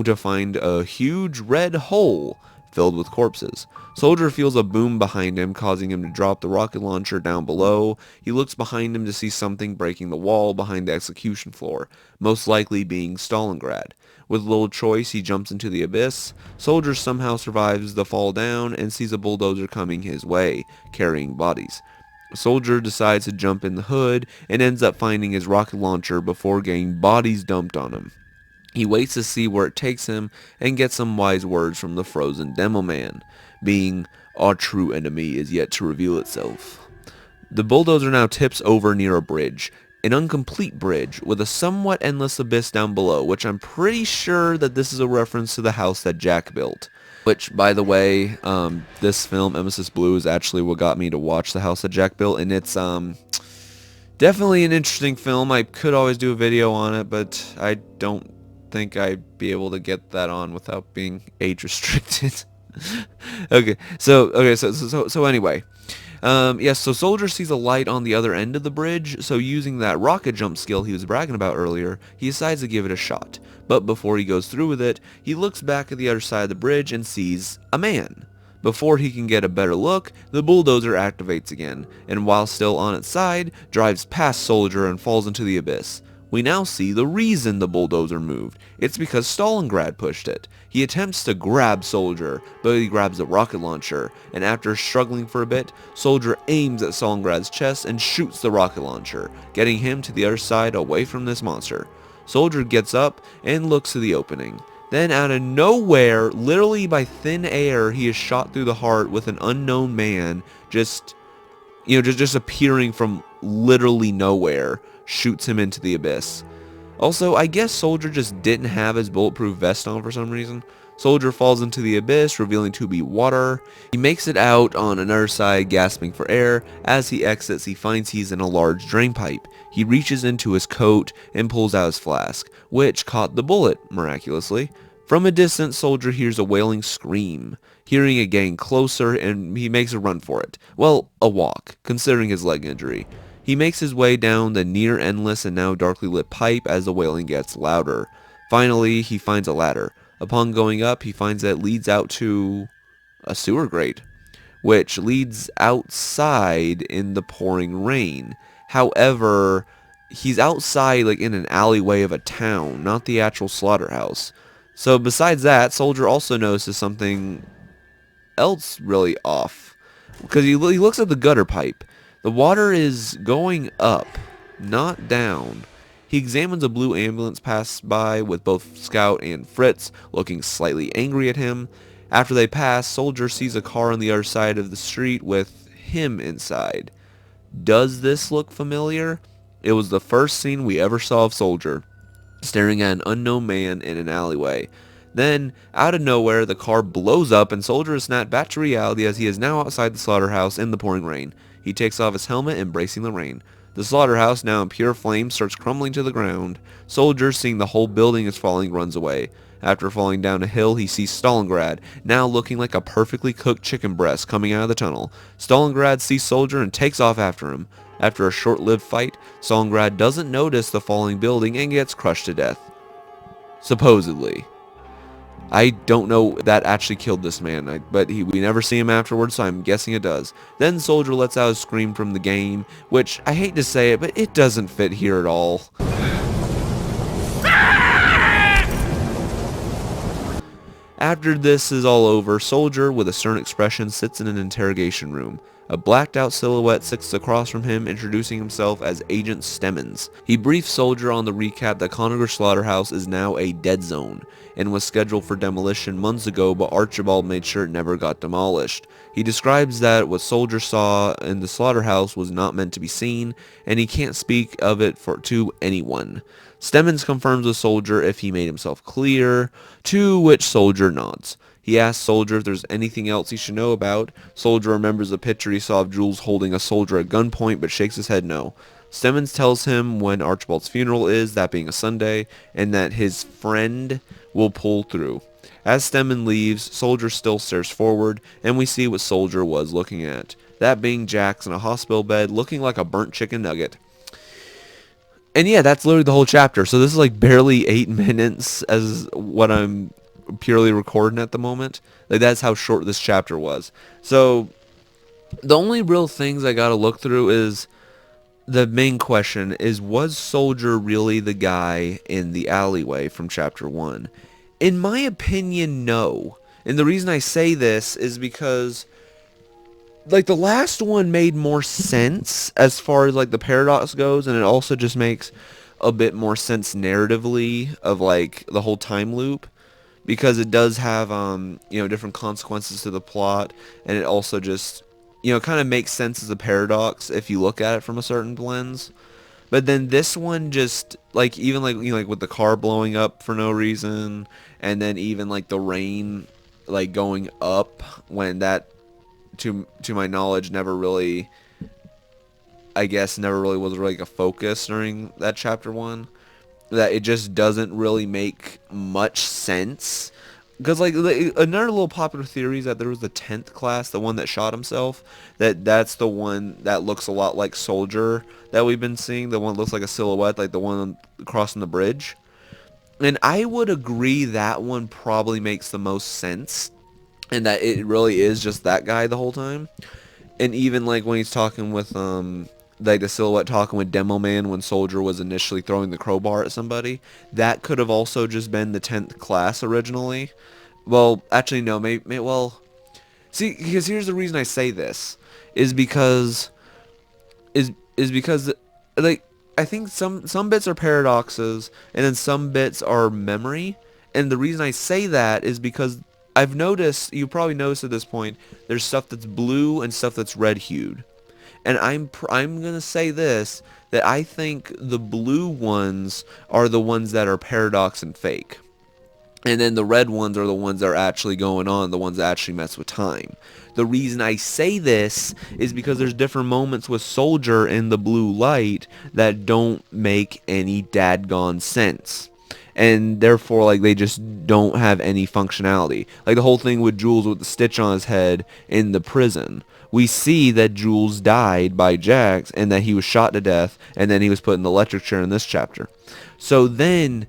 to find a huge red hole filled with corpses. Soldier feels a boom behind him, causing him to drop the rocket launcher down below. He looks behind him to see something breaking the wall behind the execution floor, most likely being Stalingrad. With little choice, he jumps into the abyss. Soldier somehow survives the fall down and sees a bulldozer coming his way, carrying bodies. Soldier decides to jump in the hood and ends up finding his rocket launcher before getting bodies dumped on him. He waits to see where it takes him and gets some wise words from the frozen demo man, being, "Our true enemy is yet to reveal itself." The bulldozer now tips over near a bridge, an incomplete bridge with a somewhat endless abyss down below, which I'm pretty sure that this is a reference to the house that Jack built. Which, by the way, this film, Emesis Blue, is actually what got me to watch the house that Jack built, and it's definitely an interesting film. I could always do a video on it, but I don't think I'd be able to get that on without being age restricted. So anyway, yes, so Soldier sees a light on the other end of the bridge, so using that rocket jump skill he was bragging about earlier, he decides to give it a shot. But before he goes through with it, he looks back at the other side of the bridge and sees a man. Before he can get a better look, the bulldozer activates again, and while still on its side, drives past Soldier and falls into the abyss. We now see the reason the bulldozer moved. It's because Stalingrad pushed it. He attempts to grab Soldier, but he grabs the rocket launcher, and after struggling for a bit, Soldier aims at Stalingrad's chest and shoots the rocket launcher, getting him to the other side away from this monster. Soldier gets up and looks to the opening. Then out of nowhere, literally by thin air, he is shot through the heart with an unknown man just appearing from literally nowhere, shoots him into the abyss. Also, I guess Soldier just didn't have his bulletproof vest on for some reason. Soldier falls into the abyss, revealing to be water. He makes it out on another side, gasping for air. As he exits, he finds he's in a large drain pipe. He reaches into his coat and pulls out his flask, which caught the bullet, miraculously. From a distance, Soldier hears a wailing scream. Hearing it getting closer, and he makes a run for it. Well, a walk, considering his leg injury. He makes his way down the near endless and now darkly lit pipe as the wailing gets louder. Finally, he finds a ladder. Upon going up, he finds that it leads out to a sewer grate, which leads outside in the pouring rain. However, he's outside like in an alleyway of a town, not the actual slaughterhouse. So besides that, Soldier also notices something else really off, because he looks at the gutter pipe. The water is going up, not down. He examines a blue ambulance pass by with both Scout and Fritz looking slightly angry at him. After they pass, Soldier sees a car on the other side of the street with him inside. Does this look familiar? It was the first scene we ever saw of Soldier, staring at an unknown man in an alleyway. Then, out of nowhere, the car blows up and Soldier is snapped back to reality as he is now outside the slaughterhouse in the pouring rain. He takes off his helmet, embracing the rain. The slaughterhouse, now in pure flames, starts crumbling to the ground. Soldier, seeing the whole building is falling, runs away. After falling down a hill, he sees Stalingrad, now looking like a perfectly cooked chicken breast coming out of the tunnel. Stalingrad sees Soldier and takes off after him. After a short-lived fight, Stalingrad doesn't notice the falling building and gets crushed to death. Supposedly. I don't know if that actually killed this man, but we never see him afterwards, so I'm guessing it does. Then Soldier lets out a scream from the game, which, I hate to say it, but it doesn't fit here at all. After this is all over, Soldier, with a stern expression, sits in an interrogation room. A blacked-out silhouette sits across from him, introducing himself as Agent Stemmons. He briefs Soldier on the recap that Conager Slaughterhouse is now a dead zone, and was scheduled for demolition months ago, but Archibald made sure it never got demolished. He describes that what Soldier saw in the slaughterhouse was not meant to be seen, and he can't speak of it to anyone. Stemmons confirms with Soldier if he made himself clear, to which Soldier nods. He asks Soldier if there's anything else he should know about. Soldier remembers the picture he saw of Jules holding a soldier at gunpoint, but shakes his head no. Stemmons tells him when Archibald's funeral is, that being a Sunday, and that his friend will pull through. As Stemmons leaves, Soldier still stares forward, and we see what Soldier was looking at. That being Jax in a hospital bed, looking like a burnt chicken nugget. And yeah, that's literally the whole chapter. So this is like barely 8 minutes as what I'm purely recording at the moment. Like, that's how short this chapter was. So the only real things I gotta look through is the main question is, was Soldier really the guy in the alleyway from chapter 1? In my opinion, no. And the reason I say this is because, like, the last one made more sense as far as, like, the paradox goes, and it also just makes a bit more sense narratively of, like, the whole time loop, because it does have, different consequences to the plot, and it also just, kind of makes sense as a paradox if you look at it from a certain lens. But then this one just, like, even, like, like with the car blowing up for no reason, and then even, like, the rain, like, going up when that, to my knowledge, never really was like a focus during that chapter 1, that it just doesn't really make much sense. Because, like, another little popular theory is that there was the 10th class, the one that shot himself, that's the one that looks a lot like Soldier that we've been seeing, the one that looks like a silhouette, like the one crossing the bridge. And I would agree that one probably makes the most sense, and that it really is just that guy the whole time. And even, like, when he's talking with, like, the silhouette talking with Demo Man when Soldier was initially throwing the crowbar at somebody, that could have also just been the 10th class originally. Well, actually, no, see, because here's the reason I say this, is because, like, I think some bits are paradoxes, and then some bits are memory, and the reason I say that is because I've noticed, you probably noticed at this point, there's stuff that's blue and stuff that's red-hued. And I'm going to say this, that I think the blue ones are the ones that are paradox and fake. And then the red ones are the ones that are actually going on, the ones that actually mess with time. The reason I say this is because there's different moments with Soldier in the blue light that don't make any dadgone sense. And therefore, like, they just don't have any functionality. Like the whole thing with Jules with the stitch on his head in the prison. We see that Jules died by Jax and that he was shot to death, and then he was put in the electric chair in this chapter. So then,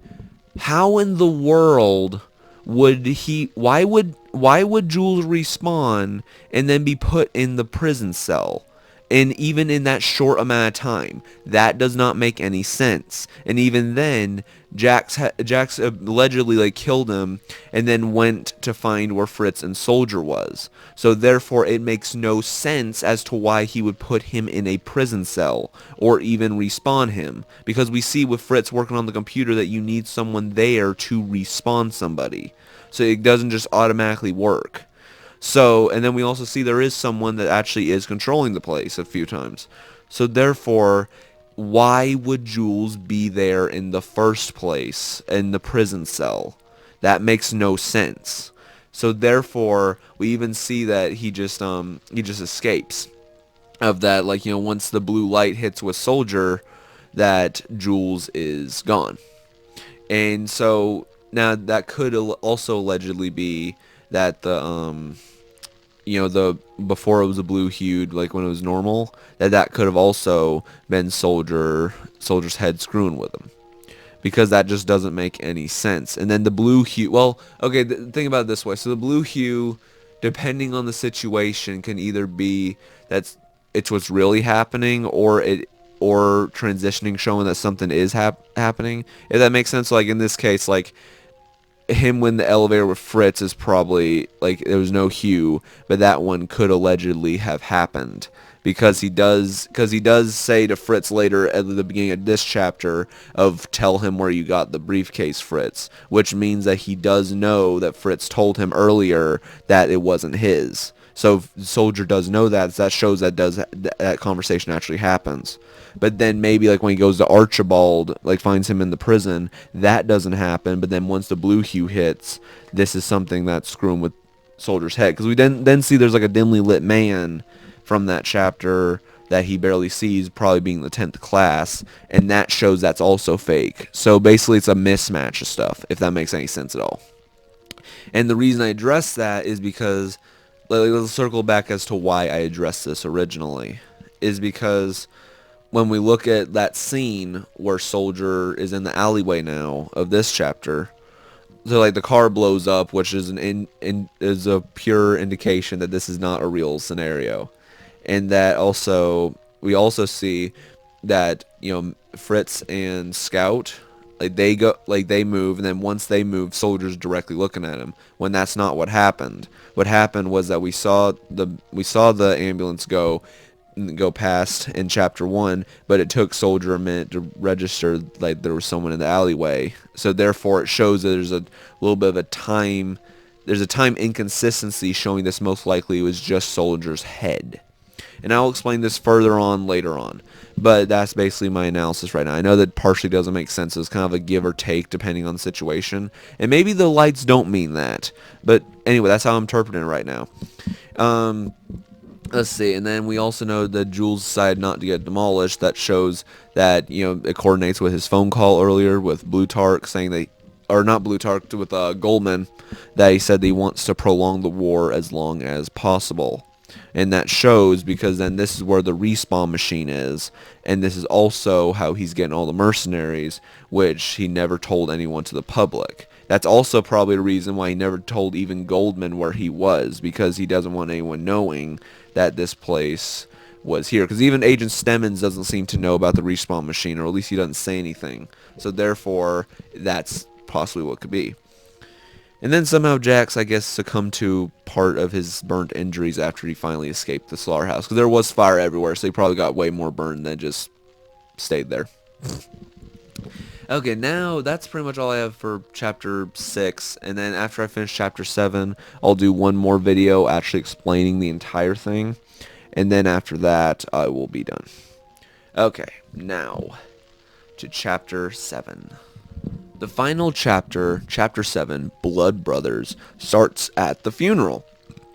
how in the world would why would Jules respawn and then be put in the prison cell? And even in that short amount of time, that does not make any sense. And even then, Jax allegedly like killed him and then went to find where Fritz and Soldier was. So therefore, it makes no sense as to why he would put him in a prison cell or even respawn him. Because we see with Fritz working on the computer that you need someone there to respawn somebody. So it doesn't just automatically work. So, and then we also see there is someone that actually is controlling the place a few times. So therefore, why would Jules be there in the first place in the prison cell? That makes no sense. So therefore, we even see that he just escapes of that, like, once the blue light hits with Soldier, that Jules is gone. And so now that could also allegedly be that the before it was a blue hued, like when it was normal, that could have also been Soldier's head screwing with him, because that just doesn't make any sense. And then the blue hue, well, okay, think about it this way. So the blue hue, depending on the situation, can either be it's what's really happening, or transitioning, showing that something is happening. If that makes sense. Like in this case, like him when the elevator with Fritz is probably like there was no hue, but that one could allegedly have happened because he does say to Fritz later at the beginning of this chapter of tell him where you got the briefcase, Fritz, which means that he does know that Fritz told him earlier that it wasn't his. So Soldier does know that. So that shows that conversation actually happens. But then maybe like when he goes to Archibald, like finds him in the prison, that doesn't happen. But then once the blue hue hits, this is something that's screwing with Soldier's head. Because we then see there's like a dimly lit man from that chapter that he barely sees, probably being the 10th class. And that shows that's also fake. So basically it's a mismatch of stuff, if that makes any sense at all. And the reason I address that is because, let's circle back as to why I addressed this originally, is because when we look at that scene where Soldier is in the alleyway now of this chapter, so like the car blows up, which is is a pure indication that this is not a real scenario, and that also we also see that Fritz and Scout, like they move, and then once they move, Soldier's directly looking at him. When that's not what happened. What happened was that we saw the ambulance go past in chapter 1, but it took Soldier a minute to register like there was someone in the alleyway. So therefore it shows that there's a little bit of a time inconsistency, showing this most likely was just Soldier's head. And I'll explain this further on later on. But that's basically my analysis right now. I know that partially doesn't make sense. It's kind of a give or take depending on the situation. And maybe the lights don't mean that. But anyway, that's how I'm interpreting it right now. Let's see. And then we also know that Jules decided not to get demolished. That shows that, it coordinates with his phone call earlier with Blutarch saying that, or not Blutarch, with Goldman, that he said that he wants to prolong the war as long as possible. And that shows because then this is where the respawn machine is, and this is also how he's getting all the mercenaries, which he never told anyone to the public. That's also probably the reason why he never told even Goldman where he was, because he doesn't want anyone knowing that this place was here. Because even Agent Stemmons doesn't seem to know about the respawn machine, or at least he doesn't say anything. So therefore, that's possibly what it could be. And then somehow Jax, I guess, succumbed to part of his burnt injuries after he finally escaped the slaughterhouse. Because there was fire everywhere, so he probably got way more burned than just stayed there. Okay, now that's pretty much all I have for Chapter 6. And then after I finish Chapter 7, I'll do one more video actually explaining the entire thing. And then after that, I will be done. Okay, now to Chapter 7. The final chapter, Chapter 7, Blood Brothers, starts at the funeral.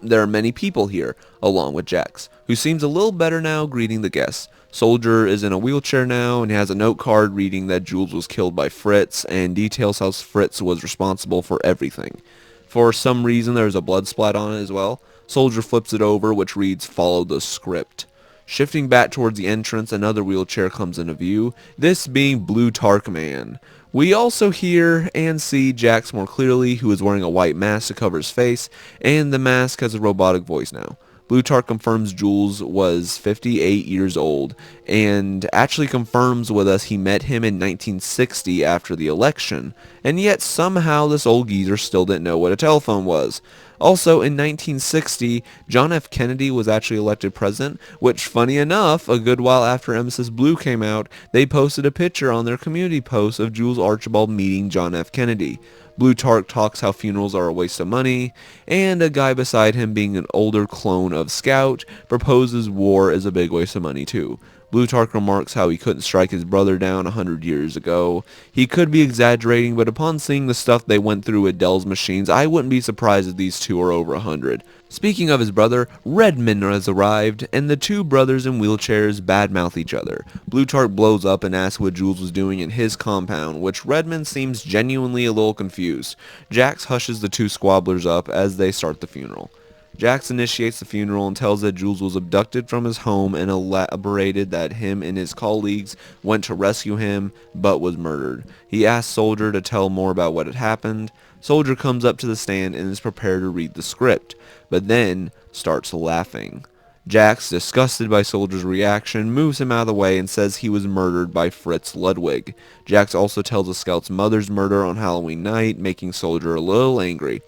There are many people here, along with Jax, who seems a little better now greeting the guests. Soldier is in a wheelchair now and has a note card reading that Jules was killed by Fritz and details how Fritz was responsible for everything. For some reason there's a blood splat on it as well. Soldier flips it over, which reads, "Follow the script." Shifting back towards the entrance, another wheelchair comes into view, this being Blutarch Man. We also hear and see Jax more clearly, who is wearing a white mask to cover his face, and the mask has a robotic voice now. Plutarch confirms Jules was 58 years old, and actually confirms with us he met him in 1960 after the election, and yet somehow this old geezer still didn't know what a telephone was. Also, in 1960, John F. Kennedy was actually elected president, which, funny enough, a good while after Emesis Blue came out, they posted a picture on their community post of Jules Archibald meeting John F. Kennedy. Plutarch talks how funerals are a waste of money, and a guy beside him, being an older clone of Scout, proposes war is a big waste of money too. Plutarch remarks how he couldn't strike his brother down 100 years ago. He could be exaggerating, but upon seeing the stuff they went through with Dell's machines, I wouldn't be surprised if these two are over 100. Speaking of his brother, Redmond has arrived, and the two brothers in wheelchairs badmouth each other. Plutarch blows up and asks what Jules was doing in his compound, which Redmond seems genuinely a little confused. Jax hushes the two squabblers up as they start the funeral. Jax initiates the funeral and tells that Jules was abducted from his home and elaborated that him and his colleagues went to rescue him but was murdered. He asks Soldier to tell more about what had happened. Soldier comes up to the stand and is prepared to read the script, but then starts laughing. Jax, disgusted by Soldier's reaction, moves him out of the way and says he was murdered by Fritz Ludwig. Jax also tells the scout's mother's murder on Halloween night, making Soldier a little angry.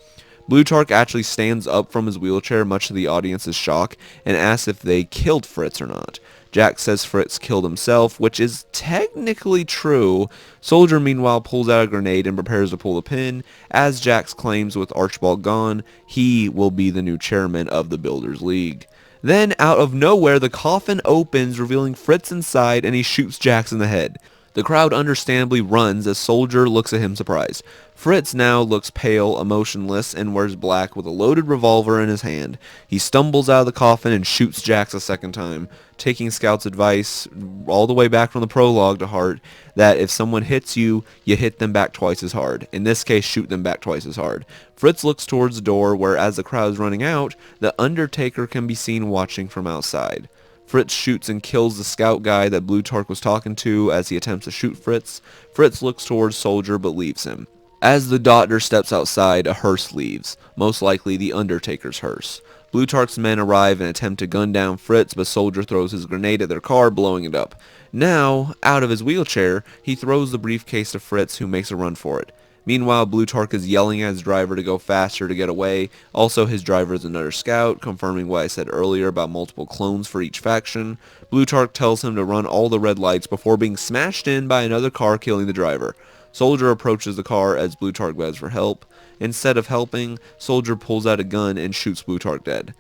Plutarch actually stands up from his wheelchair, much to the audience's shock, and asks if they killed Fritz or not. Jax says Fritz killed himself, which is technically true. Soldier meanwhile pulls out a grenade and prepares to pull the pin. As Jax claims, with Archibald gone, he will be the new chairman of the Builders League. Then, out of nowhere, the coffin opens, revealing Fritz inside, and he shoots Jax in the head. The crowd understandably runs as Soldier looks at him surprised. Fritz now looks pale, emotionless, and wears black with a loaded revolver in his hand. He stumbles out of the coffin and shoots Jax a second time, taking Scout's advice all the way back from the prologue to heart, that if someone hits you, you hit them back twice as hard. In this case, shoot them back twice as hard. Fritz looks towards the door where, as the crowd is running out, the Undertaker can be seen watching from outside. Fritz shoots and kills the scout guy that Plutarch was talking to as he attempts to shoot Fritz. Fritz looks towards Soldier but leaves him. As the doctor steps outside, a hearse leaves, most likely the Undertaker's hearse. Plutarch's men arrive and attempt to gun down Fritz, but Soldier throws his grenade at their car, blowing it up. Now, out of his wheelchair, he throws the briefcase to Fritz, who makes a run for it. Meanwhile, Plutarch is yelling at his driver to go faster to get away. Also, his driver is another scout, confirming what I said earlier about multiple clones for each faction. Plutarch tells him to run all the red lights before being smashed in by another car, killing the driver. Soldier approaches the car as Plutarch begs for help. Instead of helping, Soldier pulls out a gun and shoots Plutarch dead.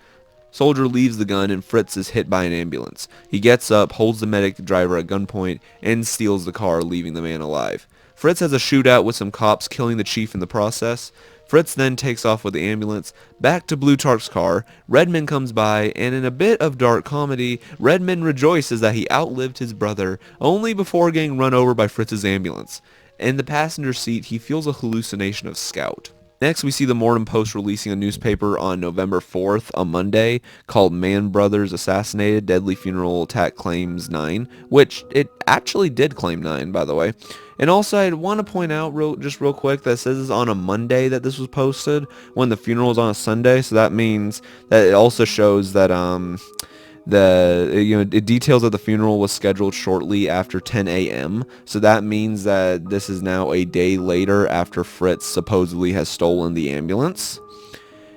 Soldier leaves the gun and Fritz is hit by an ambulance. He gets up, holds the medic driver at gunpoint, and steals the car, leaving the man alive. Fritz has a shootout with some cops, killing the chief in the process. Fritz then takes off with the ambulance. Back to Plutarch's car, Redmond comes by, and in a bit of dark comedy, Redmond rejoices that he outlived his brother, only before getting run over by Fritz's ambulance. In the passenger seat, he feels a hallucination of Scout. Next, we see the Morning Post releasing a newspaper on November 4th, a Monday, called Man Brothers Assassinated, Deadly Funeral Attack Claims 9, which it actually did claim 9, by the way. And also, I want to point out real quick that it says it's on a Monday that this was posted, when the funeral is on a Sunday, so that means that it also shows that it details that the funeral was scheduled shortly after 10 a.m. So that means that this is now a day later after Fritz supposedly has stolen the ambulance.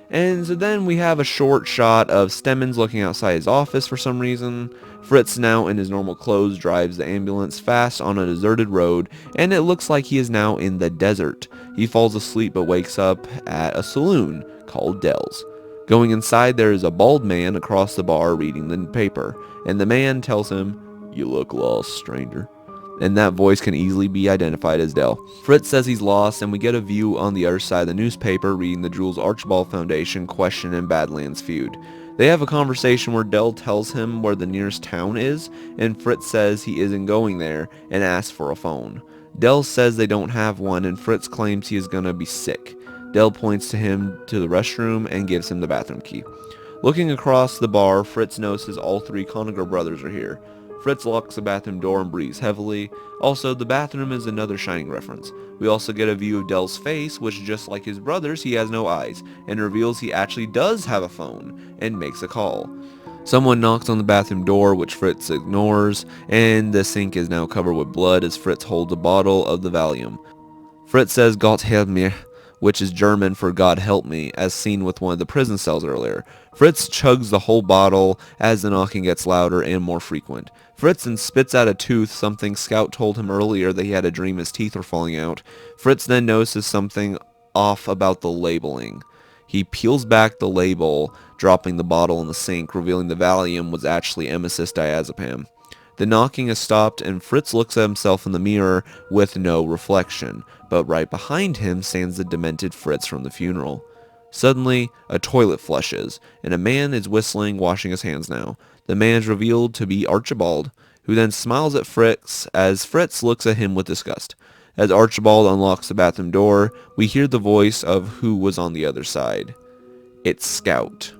And so then we have a short shot of Stemmons looking outside his office for some reason. Fritz, now in his normal clothes, drives the ambulance fast on a deserted road, and it looks like he is now in the desert. He falls asleep but wakes up at a saloon called Dell's. Going inside, there is a bald man across the bar reading the paper, and the man tells him, "You look lost, stranger." And that voice can easily be identified as Dell. Fritz says he's lost, and we get a view on the other side of the newspaper reading the Jules Archibald Foundation question and Badlands feud. They have a conversation where Dell tells him where the nearest town is, and Fritz says he isn't going there and asks for a phone. Dell says they don't have one, and Fritz claims he is gonna be sick. Dell points to him to the restroom and gives him the bathroom key. Looking across the bar, Fritz notices all three Conager brothers are here. Fritz locks the bathroom door and breathes heavily. Also, the bathroom is another Shining reference. We also get a view of Dell's face, which just like his brother's, he has no eyes, and reveals he actually does have a phone, and makes a call. Someone knocks on the bathroom door, which Fritz ignores, and the sink is now covered with blood as Fritz holds a bottle of the Valium. Fritz says Gott help mir, which is German for God help me, as seen with one of the prison cells earlier. Fritz chugs the whole bottle as the knocking gets louder and more frequent. Fritz then spits out a tooth, something Scout told him earlier that he had a dream his teeth were falling out. Fritz then notices something off about the labeling. He peels back the label, dropping the bottle in the sink, revealing the Valium was actually Emesis diazepam. The knocking has stopped and Fritz looks at himself in the mirror with no reflection, but right behind him stands the demented Fritz from the funeral. Suddenly, a toilet flushes, and a man is whistling, washing his hands now. The man is revealed to be Archibald, who then smiles at Fritz as Fritz looks at him with disgust. As Archibald unlocks the bathroom door, we hear the voice of who was on the other side. It's Scout,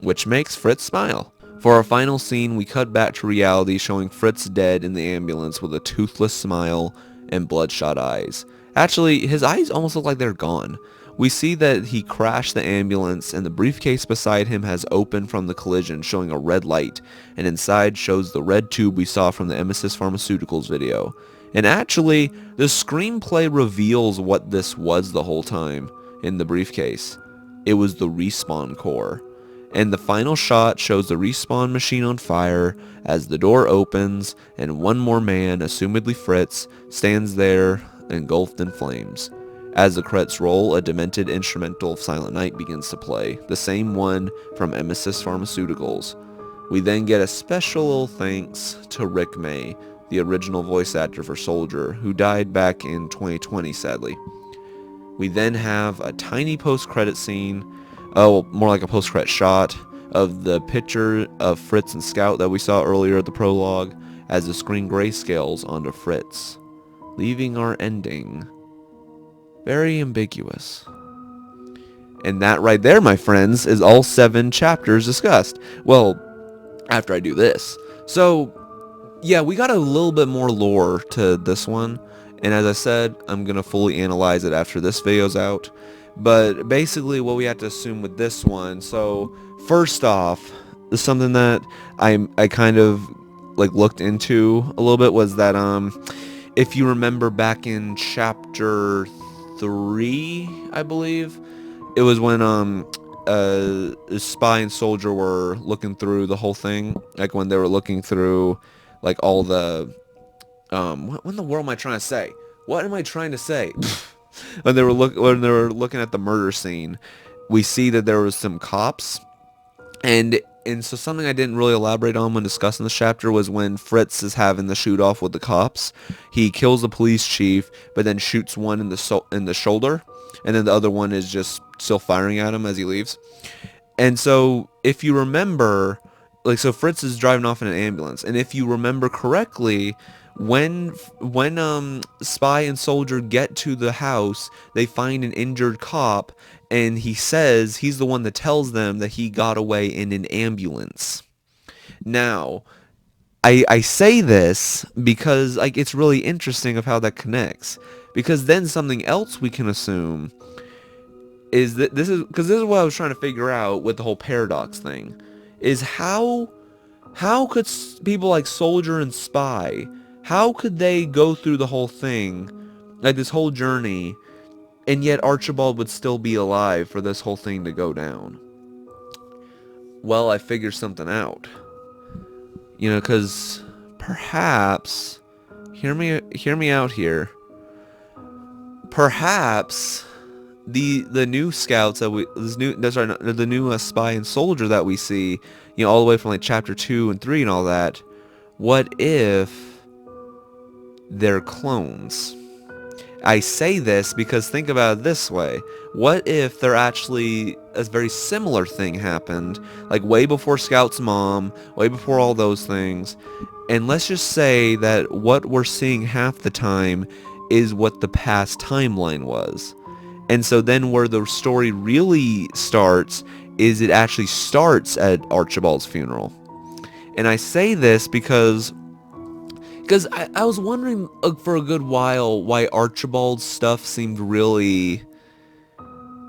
which makes Fritz smile. For our final scene, we cut back to reality, showing Fritz dead in the ambulance with a toothless smile and bloodshot eyes. Actually, his eyes almost look like they're gone. We see that he crashed the ambulance and the briefcase beside him has opened from the collision, showing a red light, and inside shows the red tube we saw from the Emesis Pharmaceuticals video. And actually, the screenplay reveals what this was the whole time in the briefcase. It was the respawn core. And the final shot shows the respawn machine on fire as the door opens and one more man, assumedly Fritz, stands there engulfed in flames. As the credits roll, a demented instrumental of Silent Night begins to play, the same one from Emesis Pharmaceuticals. We then get a special thanks to Rick May, the original voice actor for Soldier, who died back in 2020 sadly. We then have a tiny post-credit scene, more like a post-credit shot, of the picture of Fritz and Scout that we saw earlier at the prologue, as the screen grayscales onto Fritz, leaving our ending very ambiguous. And that right there, my friends, is all 7 chapters discussed. Well, after I do this. So, yeah, we got a little bit more lore to this one. And as I said, I'm going to fully analyze it after this video's out. But basically what we have to assume with this one, so first off, something that I kind of like looked into a little bit was that if you remember back in chapter 3, I believe, it was when Spy and Soldier were looking through the whole thing, like when they were looking through like all the what in the world am I trying to say? What am I trying to say? When they were looking at the murder scene, we see that there was some cops, and so something I didn't really elaborate on when discussing this chapter was when Fritz is having the shoot off with the cops. He kills the police chief, but then shoots one in the shoulder, and then the other one is just still firing at him as he leaves. And so if you remember, like, so Fritz is driving off in an ambulance, and if you remember correctly, when Spy and Soldier get to the house, they find an injured cop, and he says he's the one that tells them that he got away in an ambulance. Now, I say this because like it's really interesting of how that connects, because then something else we can assume is that this is what I was trying to figure out with the whole paradox thing, is how could people like Soldier and Spy, how could they go through the whole thing, like this whole journey, and yet Archibald would still be alive for this whole thing to go down? Well, I figured something out. You know, because perhaps, hear me out here. Perhaps the new scouts that the new Spy and Soldier that we see, you know, all the way from like chapter 2 and 3 and all that, what if they're clones? I say this because think about it this way. What if they're actually a very similar thing happened, like way before Scout's mom, way before all those things, and let's just say that what we're seeing half the time is what the past timeline was. And so then where the story really starts is it actually starts at Archibald's funeral. And I say this because Because I was wondering for a good while why Archibald's stuff seemed really,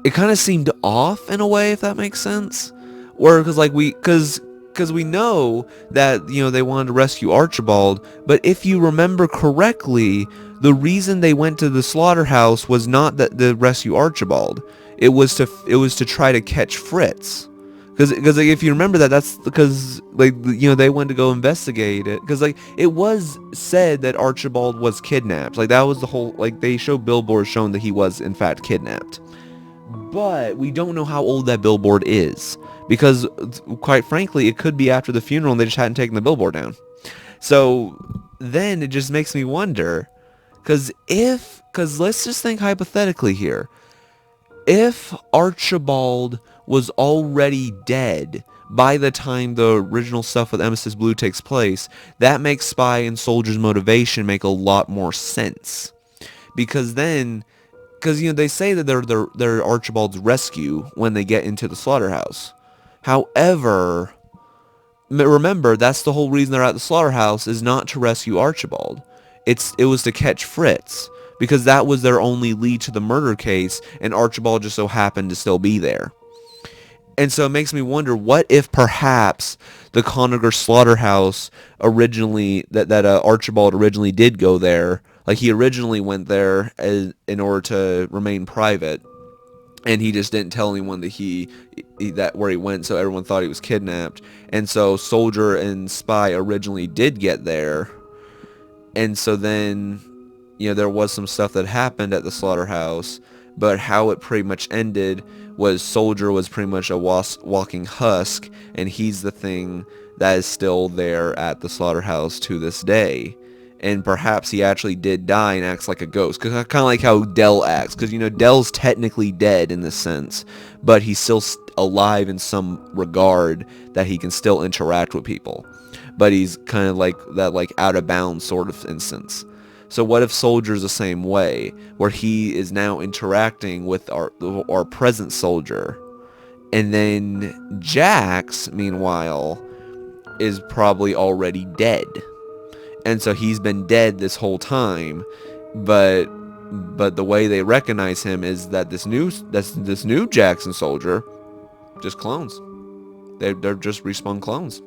it kind of seemed off in a way, if that makes sense. Or because we know that they wanted to rescue Archibald, but if you remember correctly, the reason they went to the slaughterhouse was not that to rescue Archibald. It was to try to catch Fritz. Because like, if you remember that, that's because they went to go investigate it, because like it was said that Archibald was kidnapped. Like that was the whole, like they show billboards showing that he was in fact kidnapped. But we don't know how old that billboard is, because quite frankly, it could be after the funeral and they just hadn't taken the billboard down. So then it just makes me wonder, because let's just think hypothetically here. If Archibald was already dead by the time the original stuff with Emesis Blue takes place, that makes Spy and Soldier's motivation make a lot more sense. Because then, because they say that they're Archibald's rescue when they get into the slaughterhouse. However, remember, that's the whole reason they're at the slaughterhouse, is not to rescue Archibald. It was to catch Fritz, because that was their only lead to the murder case, and Archibald just so happened to still be there. And so it makes me wonder, what if perhaps the Conager slaughterhouse originally, that Archibald originally did go there, like he originally went there in order to remain private, and he just didn't tell anyone that where he went, so everyone thought he was kidnapped. And so Soldier and Spy originally did get there, and so then there was some stuff that happened at the slaughterhouse, but how it pretty much ended was Soldier was pretty much a walking husk, and he's the thing that is still there at the slaughterhouse to this day. And perhaps he actually did die and acts like a ghost, because kind of like how Dell acts, because Dell's technically dead in this sense, but he's still alive in some regard, that he can still interact with people, but he's kind of like that, like out of bounds sort of instance. So what if Soldier's the same way, where he is now interacting with our present Soldier, and then Jax, meanwhile, is probably already dead, and so he's been dead this whole time, but the way they recognize him is that this new Jackson Soldier, just clones. They're just respawn clones.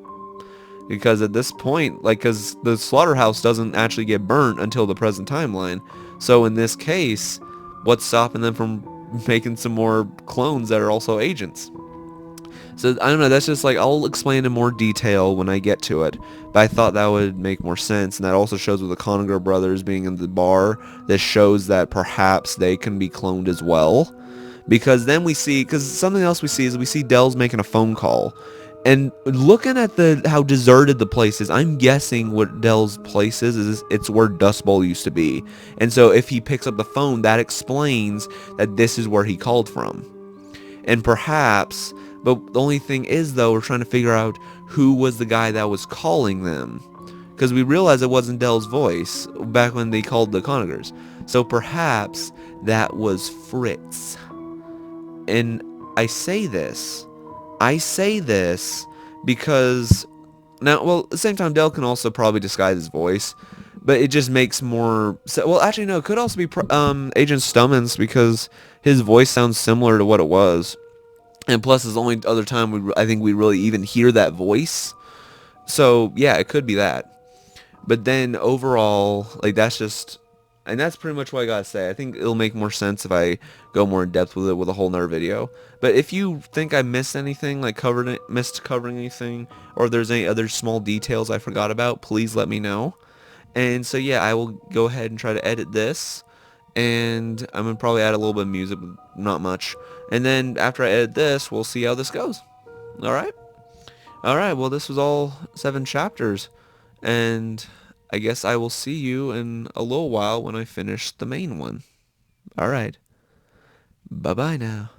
Because at this point, because the slaughterhouse doesn't actually get burnt until the present timeline. So in this case, what's stopping them from making some more clones that are also agents? So I don't know, that's just I'll explain in more detail when I get to it. But I thought that would make more sense, and that also shows with the Conager brothers being in the bar, this shows that perhaps they can be cloned as well. Because then because something else we see is Dell's making a phone call. And looking at how deserted the place is, I'm guessing what Dell's place is it's where Dust Bowl used to be. And so if he picks up the phone, that explains that this is where he called from. And perhaps, but the only thing is though, we're trying to figure out who was the guy that was calling them. Because we realized it wasn't Dell's voice back when they called the Conagers. So perhaps that was Fritz. And I say this because now, well, at the same time, Dell can also probably disguise his voice, but it just makes more. Well, actually, no, it could also be Agent Stummins, because his voice sounds similar to what it was, and plus, it's the only other time I think we really even hear that voice. So yeah, it could be that. But then overall, that's just. And that's pretty much what I gotta say. I think it'll make more sense if I go more in depth with it with a whole nother video. But if you think I missed anything, missed covering anything, or if there's any other small details I forgot about, please let me know. And so yeah, I will go ahead and try to edit this. And I'm gonna probably add a little bit of music, but not much. And then after I edit this, we'll see how this goes. Alright? Alright, well this was all 7 chapters. And I guess I will see you in a little while when I finish the main one. Alright. Bye-bye now.